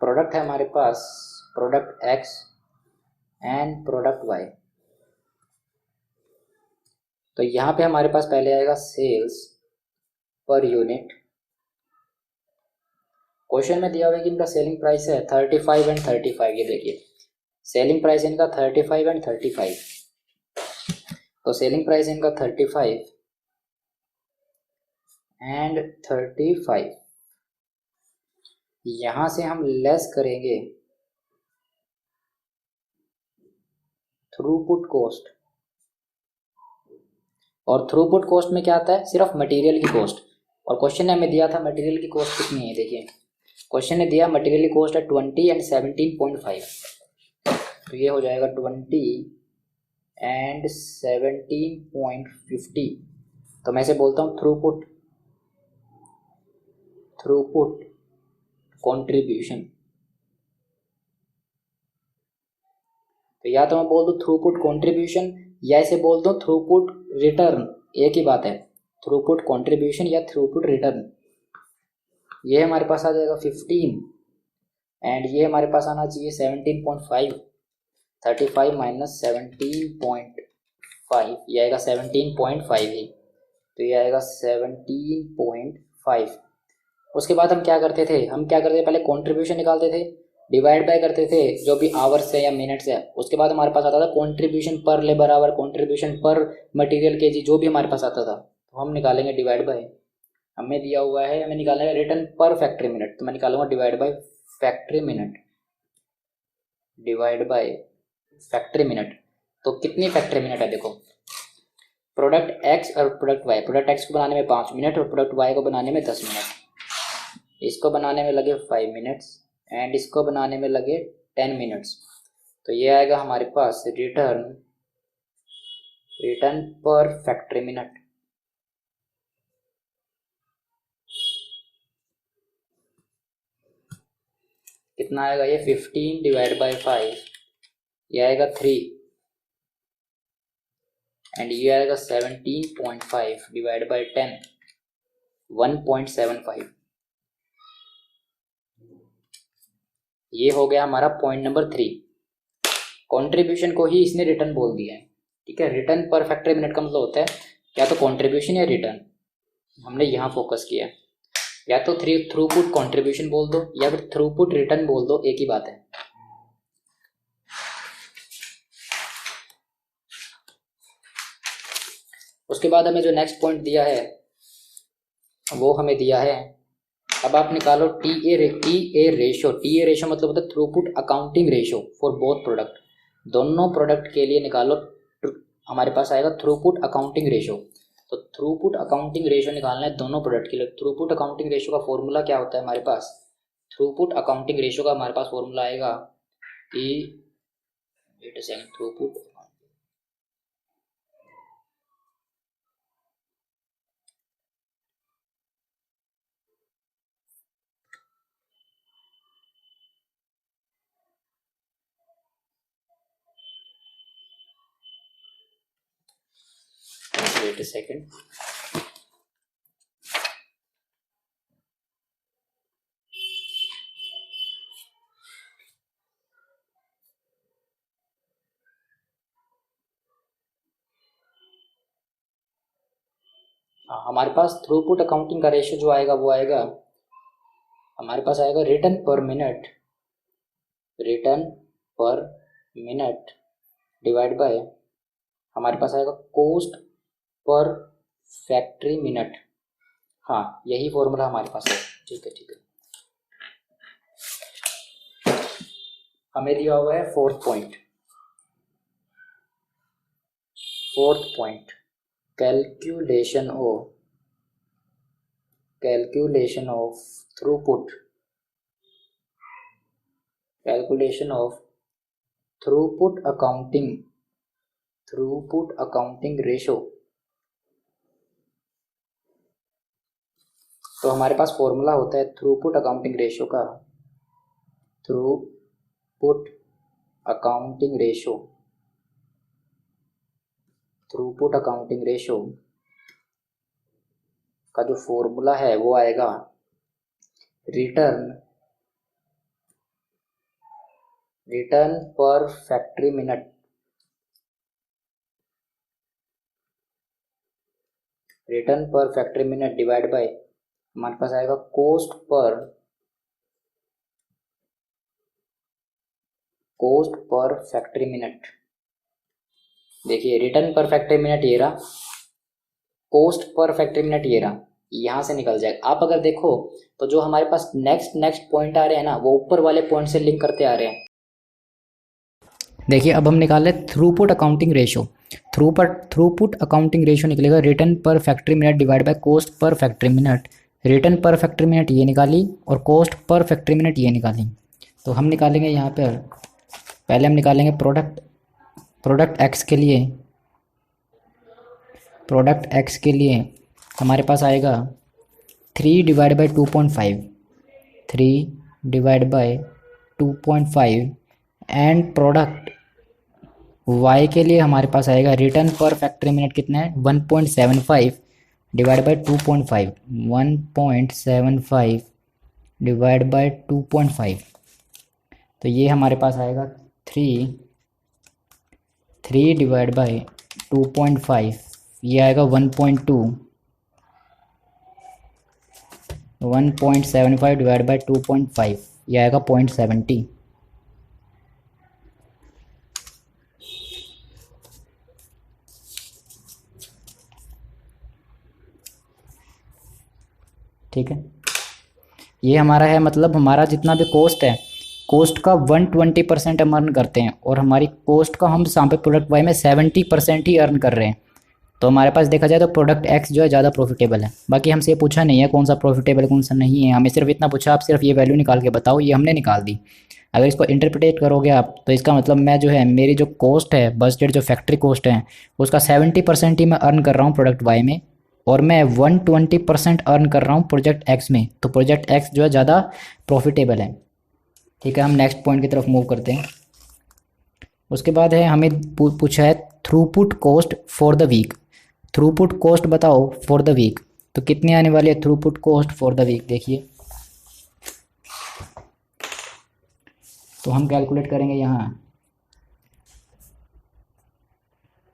प्रोडक्ट है हमारे पास product X and product Y. तो यहाँ पे हमारे पास पहले आएगा सेल्स पर यूनिट। क्वेश्चन में दिया हुआ है कि इनका सेलिंग प्राइस है 35 एंड 35। ये देखिए सेलिंग प्राइस इनका 35 एंड 35, तो सेलिंग प्राइस इनका 35 एंड 35। यहाँ से हम लेस करेंगे थ्रूपुट कॉस्ट, और थ्रूपुट कॉस्ट में क्या आता है सिर्फ मटेरियल की कॉस्ट। और क्वेश्चन ने हमें दिया था मटेरियल की कॉस्ट कितनी है, देखिए क्वेश्चन ने दिया मटेरियल की कॉस्ट है 20 एंड 17.5। तो ये हो जाएगा 20 एंड 17.50। तो मैं इसे बोलता हूँ थ्रूपुट कंट्रीब्यूशन। तो या तो मैं बोल दूँ थ्रूपुट कंट्रीब्यूशन या इसे बोल दूँ थ्रूपुट रिटर्न, एक ही बात है। थ्रूपुट कंट्रीब्यूशन या थ्रूपुट रिटर्न। ये हमारे पास आ जाएगा 15 एंड ये हमारे पास आना चाहिए 17.5। 35 माइनस 17.5 ये आएगा 17.5 ही, तो ये आएगा 17.5। उसके बाद हम क्या करते थे, पहले कॉन्ट्रीब्यूशन निकालते थे, डिवाइड बाय करते थे जो भी आवर्स है या मिनट्स है। उसके बाद हमारे पास आता था कॉन्ट्रीब्यूशन पर लेबर आवर, कॉन्ट्रीब्यूशन पर मटेरियल केजी, जो भी हमारे पास आता था तो हम निकालेंगे डिवाइड बाय। हमें दिया हुआ है हमें निकालना है रिटर्न पर फैक्ट्री मिनट, तो मैं निकालूंगा divide by factory minute, divide bye factory minute. तो कितनी फैक्ट्री मिनट है देखो, प्रोडक्ट एक्स और प्रोडक्ट वाई। प्रोडक्ट एक्स को बनाने में 5 मिनट और प्रोडक्ट वाई को बनाने में 10 मिनट। इसको बनाने में लगे 5 मिनट्स एंड इसको बनाने में लगे 10 मिनट्स। तो ये आएगा हमारे पास रिटर्न पर फैक्ट्री मिनट। कितना आएगा ये 15 डिवाइड बाय 5, ये आएगा 3 एंड ये आएगा 17.5 डिवाइड बाय 10, 1.75। ये हो गया हमारा पॉइंट नंबर 3। कंट्रीब्यूशन को ही इसने रिटर्न बोल दिया है, ठीक है। रिटर्न पर फैक्ट्री मिनट का मतलब होता है या तो कंट्रीब्यूशन या रिटर्न, हमने यहाँ फोकस किया। या तो थ्रूपुट कंट्रीब्यूशन बोल दो या फिर थ्रूपुट रिटर्न बोल दो, एक ही बात है। उसके बाद हमें जो नेक्स्ट पॉइंट दिया है वो हमें दिया है, अब आप निकालो T A ratio. T A ratio मतलब होता है throughput accounting ratio for both product. दोनों प्रोडक्ट के लिए निकालो, हमारे पास आएगा थ्रूपुट अकाउंटिंग रेशो। तो थ्रूपुट अकाउंटिंग रेशो निकालना है दोनों प्रोडक्ट के लिए। थ्रूपुट अकाउंटिंग रेशो का फॉर्मूला क्या होता है हमारे पास, थ्रूपुट अकाउंटिंग रेशो का हमारे पास फॉर्मूला आएगा कि थ्रूपुट वेट अ सेकंड। हमारे पास थ्रूपुट अकाउंटिंग का रेशियो जो आएगा वो आएगा, हमारे पास आएगा return per minute, return per minute divide by, हमारे पास आएगा कॉस्ट पर फैक्ट्री मिनट। हाँ, यही फॉर्मूला हमारे पास है। ठीक है, ठीक है। हमें दिया हुआ है fourth point, calculation of throughput, calculation of throughput accounting ratio. तो हमारे पास फॉर्मूला होता है थ्रूपुट अकाउंटिंग रेशो का, थ्रूपुट अकाउंटिंग रेशो का जो फॉर्मूला है वो आएगा return per factory minute, return per factory minute divide by, हमारे पास आएगा कॉस्ट पर फैक्ट्री मिनट। देखिए, रिटर्न पर फैक्ट्री मिनट ये रहा, कॉस्ट पर फैक्ट्री मिनट ये रहा, यहाँ से निकल जाएगा। आप अगर देखो तो जो हमारे पास नेक्स्ट पॉइंट आ रहे हैं ना, वो ऊपर वाले पॉइंट से लिंक करते आ रहे हैं। देखिए, अब हम निकाल रहे throughput accounting ratio. Throughput accounting ratio निकलेगा return per factory minute divide by cost per factory minute. Return per factory minute ये निकाली और कॉस्ट पर फैक्ट्री मिनट ये निकाली। तो हम निकालेंगे यहाँ पर, पहले हम निकालेंगे प्रोडक्ट एक्स के लिए। प्रोडक्ट एक्स के लिए हमारे पास आएगा 3 divide by 2.5, 3 divide by 2.5 and product Y के लिए हमारे पास आएगा रिटर्न पर फैक्ट्री मिनट कितना है 1.75 डिवाइड बाई 2.5, 1.75 डिवाइड बाई 2.5। तो ये हमारे पास आएगा 3 डिवाइड बाई 2.5, ये आएगा 1.2, 1.75 डिवाइड बाई 2.5, ये आएगा 0.70। ठीक है, ये हमारा है, मतलब हमारा जितना भी कॉस्ट है, कॉस्ट का 120% हम अर्न करते हैं और हमारी कॉस्ट का हम यहाँ पे प्रोडक्ट वाई में 70% ही अर्न कर रहे हैं। तो हमारे पास देखा जाए तो प्रोडक्ट एक्स जो है ज़्यादा प्रॉफिटेबल है। बाकी हमसे ये पूछा नहीं है कौन सा प्रॉफिटेबल है कौन सा नहीं है, हमें सिर्फ इतना पूछा आप सिर्फ ये वैल्यू निकाल के बताओ, ये हमने निकाल दी। अगर इसको इंटरप्रेट करोगे आप तो इसका मतलब मैं जो है मेरी जो कॉस्ट है बजटेड जो फैक्ट्री कॉस्ट है उसका 70% ही मैं अर्न कर रहा हूँ प्रोडक्ट वाई में और मैं 120% अर्न कर रहा हूँ प्रोजेक्ट एक्स में। तो प्रोजेक्ट एक्स जो है ज़्यादा प्रॉफिटेबल है। ठीक है, हम नेक्स्ट पॉइंट की तरफ मूव करते हैं। उसके बाद है हमें पूछा है throughput cost for the week. Throughput cost बताओ फॉर द वीक, तो कितनी आने वाली है throughput cost for the week. देखिए, तो हम कैलकुलेट करेंगे यहाँ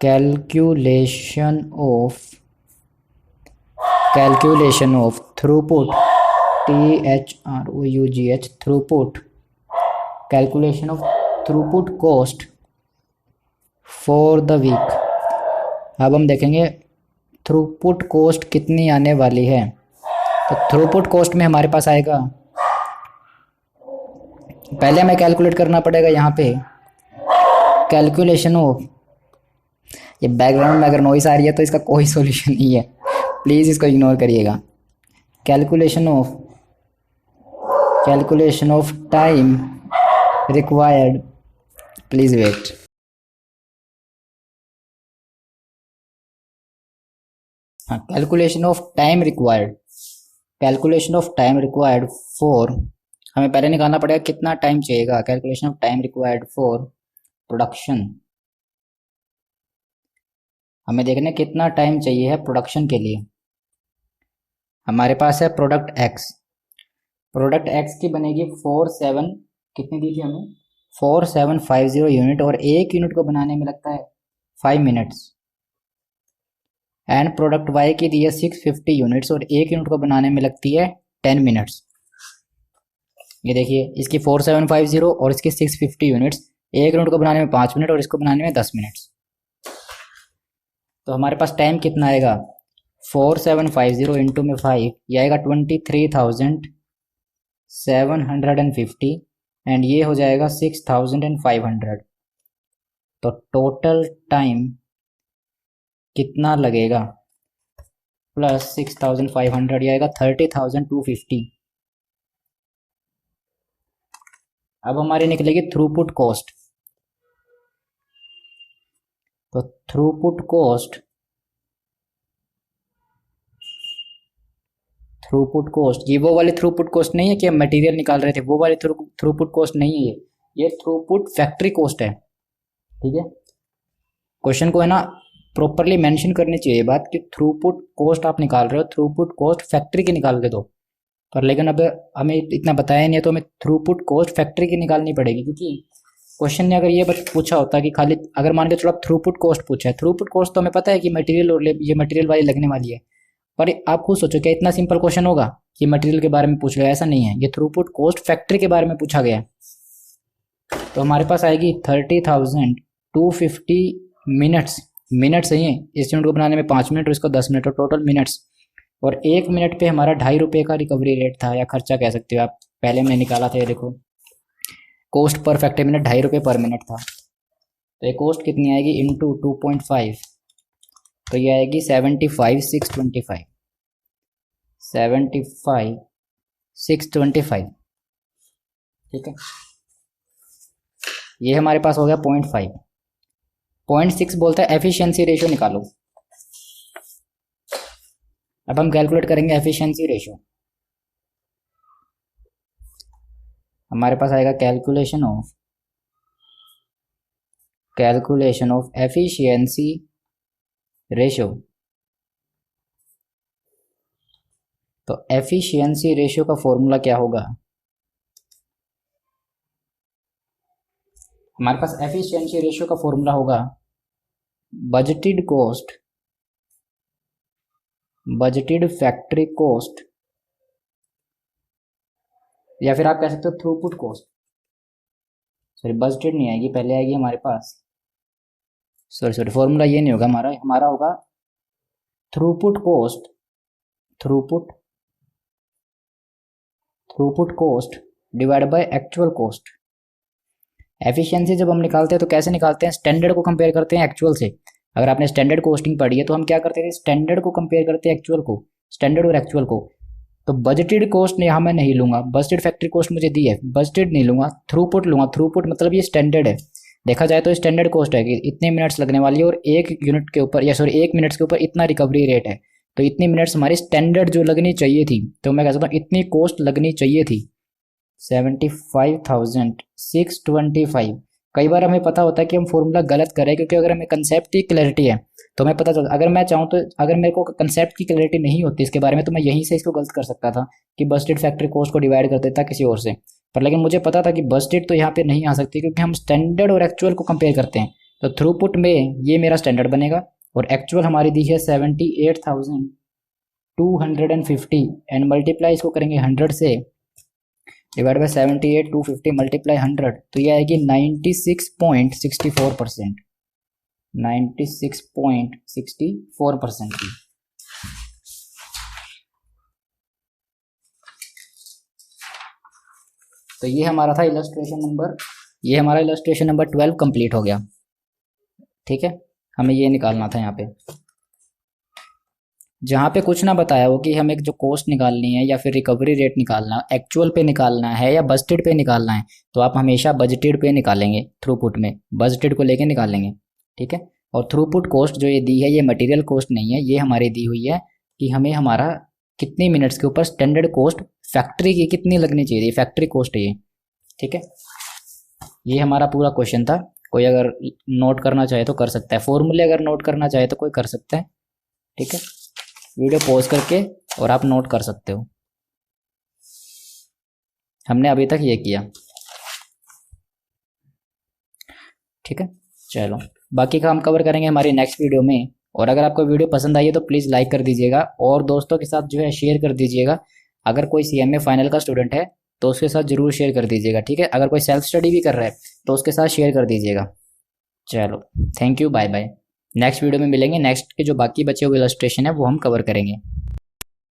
calculation of throughput THROUGH throughput, calculation of throughput cost for the week. अब हम देखेंगे थ्रूपुट कॉस्ट कितनी आने वाली है। तो थ्रूपुट कॉस्ट में हमारे पास आएगा, पहले हमें कैलकुलेट करना पड़ेगा यहाँ पे कैलकुलेशन ऑफ, ये बैकग्राउंड में अगर नॉइस आ रही है तो इसका कोई सॉल्यूशन नहीं है, प्लीज़ इसको इग्नोर करिएगा। Calculation of time required, please wait. हाँ, calculation of time required for, हमें पहले निकालना पड़ेगा कितना टाइम चाहिएगा। Calculation of time required for production हमें देखना है कितना टाइम चाहिए है प्रोडक्शन के लिए। हमारे पास है प्रोडक्ट एक्स, प्रोडक्ट एक्स की बनेगी 47, कितनी दी थी हमें 4750 यूनिट, और एक यूनिट को बनाने में लगता है 5 मिनट्स। एंड प्रोडक्ट वाई की दी है 650 यूनिट्स और एक यूनिट को बनाने में लगती है 10 मिनट्स। ये देखिए इसकी 4750 और इसकी 650 यूनिट्स, एक यूनिट को बनाने में 5 मिनट और इसको बनाने में 10 मिनट्स। तो हमारे पास टाइम कितना आएगा 4750 इंटू में 5, ये आएगा 23,750 एंड ये हो जाएगा 6,500। तो टोटल टाइम कितना लगेगा प्लस 6,500, ये आएगा 30,250। अब हमारी निकलेगी थ्रूपुट कॉस्ट। तो थ्रूपुट कॉस्ट, ये वो वाली थ्रूपुट कॉस्ट नहीं है कि हम मटेरियल निकाल रहे थे, वो वाली थ्रूपुट कॉस्ट नहीं है, ये थ्रूपुट फैक्ट्री कॉस्ट है। ठीक है, क्वेश्चन को है ना प्रॉपरली मेंशन करनी चाहिए बात कि थ्रूपुट कॉस्ट आप निकाल रहे हो, थ्रूपुट कॉस्ट फैक्ट्री की निकाल के दो। पर लेकिन अब हमें इतना बताया नहीं है तो हमें थ्रूपुट कॉस्ट फैक्ट्री की निकालनी पड़ेगी, क्योंकि क्वेश्चन ने अगर ये पूछा होता कि खाली अगर मान के चलो थ्रूपुट कॉस्ट पूछा है, थ्रूपुट कॉस्ट तो हमें पता है कि मटेरियल और ये मटेरियल वाली लगने वाली है, पर आप खुद सोचो क्या इतना सिंपल क्वेश्चन होगा कि मटेरियल के बारे में पूछ लिया, ऐसा नहीं है, ये थ्रूपुट कॉस्ट फैक्ट्री के बारे में पूछा गया है। तो हमारे पास आएगी 30,250 मिनट्स सही है, इस यूनिट को बनाने में 5 मिनट और इसको 10 मिनट और टोटल मिनट्स, और 1 मिनट पे हमारा 2.5 रुपये का रिकवरी रेट था या खर्चा कह सकते हो आप, पहले हमने निकाला था, ये देखो कॉस्ट पर फैक्ट्री मिनट 2.5 रुपये पर मिनट था। तो ये कॉस्ट कितनी आएगी इंटू 2.5, तो ये आएगी 75,625, 75,625। ठीक है, ये हमारे पास हो गया 0.5। 0.6 बोलता है एफिशिएंसी रेशियो निकालो। अब हम कैलकुलेट करेंगे एफिशिएंसी रेशियो। हमारे पास आएगा कैलकुलेशन ऑफ एफिशिएंसी रेशियो। तो एफिशिएंसी रेशियो का फॉर्मूला क्या होगा, हमारे पास एफिशिएंसी रेशियो का फॉर्मूला होगा बजटेड फैक्ट्री कॉस्ट, या फिर आप कह सकते हो थ्रूपुट कॉस्ट। सॉरी बजटेड नहीं आएगी, पहले आएगी हमारे पास, सॉरी फॉर्मूला ये नहीं होगा हमारा होगा throughput cost divide by actual cost. Efficiency जब हम निकालते हैं तो कैसे निकालते हैं, स्टैंडर्ड को कंपेयर करते हैं एक्चुअल से। अगर आपने स्टैंडर्ड कॉस्टिंग पढ़ी है तो हम क्या करते थे, स्टैंडर्ड को कंपेयर करते हैं एक्चुअल को, स्टैंडर्ड और एक्चुअल को। तो बजटेड कॉस्ट यहाँ मैं नहीं लूंगा, बजटेड फैक्ट्री कॉस्ट मुझे दी है, बजटेड नहीं लूंगा, थ्रूपुट लूंगा। थ्रूपुट मतलब ये स्टैंडर्ड है, देखा जाए तो स्टैंडर्ड कॉस्ट है कि इतने मिनट्स लगने वाली है और एक यूनिट के ऊपर या सॉरी 1 मिनट्स के ऊपर इतना रिकवरी रेट है, तो इतनी मिनट्स हमारी स्टैंडर्ड जो लगनी चाहिए थी, तो मैं कह सकता हूँ इतनी कॉस्ट लगनी चाहिए थी 75,625। कई बार हमें पता होता है कि हम फॉर्मूला गलत करें, क्योंकि अगर हमें कंसेप्ट की क्लैरिटी है तो हमें पता चलता, अगर मैं चाहूँ तो अगर मेरे को कंसेप्ट की क्लैरिटी नहीं होती इसके बारे में तो मैं यहीं से इसको गलत कर सकता था कि बजटेड फैक्ट्री कॉस्ट को डिवाइड कर देता किसी और से, पर लेकिन मुझे पता था कि बजटेड तो यहाँ पे नहीं आ सकती क्योंकि हम स्टैंडर्ड और एक्चुअल को कंपेयर करते हैं। तो थ्रूपुट में ये मेरा स्टैंडर्ड बनेगा और एक्चुअल हमारी दी है 78,250 एंड मल्टीप्लाई इसको करेंगे 100 से, डिवाइड बाय 78,250 मल्टीप्लाई 100, तो ये आएगी 96.64%, 96.64% की। तो ये हमारा था इलस्ट्रेशन नंबर, ये हमारा इलस्ट्रेशन नंबर 12 कंप्लीट हो गया। ठीक है, हमें ये निकालना था यहाँ पे, जहाँ पे कुछ ना बताया हो कि हमें जो कॉस्ट निकालनी है या फिर रिकवरी रेट निकालना, एक्चुअल पे निकालना है या बजटेड पे निकालना है, तो आप हमेशा बजटेड पे निकालेंगे, थ्रूपुट में बजटेड को लेके निकालेंगे। ठीक है, और थ्रूपुट कॉस्ट जो ये दी है ये मटेरियल कॉस्ट नहीं है, ये हमारी दी हुई है कि हमें हमारा कितनी मिनट्स के ऊपर स्टैंडर्ड कॉस्ट फैक्ट्री की कितनी लगनी चाहिए, फैक्ट्री कॉस्ट है ये। ठीक है, ये हमारा पूरा क्वेश्चन था कोई अगर नोट करना चाहे तो कर सकता है, फॉर्मूले अगर नोट करना चाहे तो कोई कर सकता है। ठीक है, वीडियो पॉज करके और आप नोट कर सकते हो। हमने अभी तक ये किया। ठीक है, चलो बाकी का हम कवर करेंगे हमारी नेक्स्ट वीडियो में। और अगर आपको वीडियो पसंद आई है तो प्लीज़ लाइक कर दीजिएगा और दोस्तों के साथ जो है शेयर कर दीजिएगा। अगर कोई CMA फाइनल का स्टूडेंट है तो उसके साथ ज़रूर शेयर कर दीजिएगा। ठीक है, अगर कोई सेल्फ स्टडी भी कर रहा है तो उसके साथ शेयर कर दीजिएगा। चलो, thank you, bye bye. Next video में मिलेंगे, नेक्स्ट के जो बाकी बचे हुए इलस्ट्रेशन है वो हम कवर करेंगे।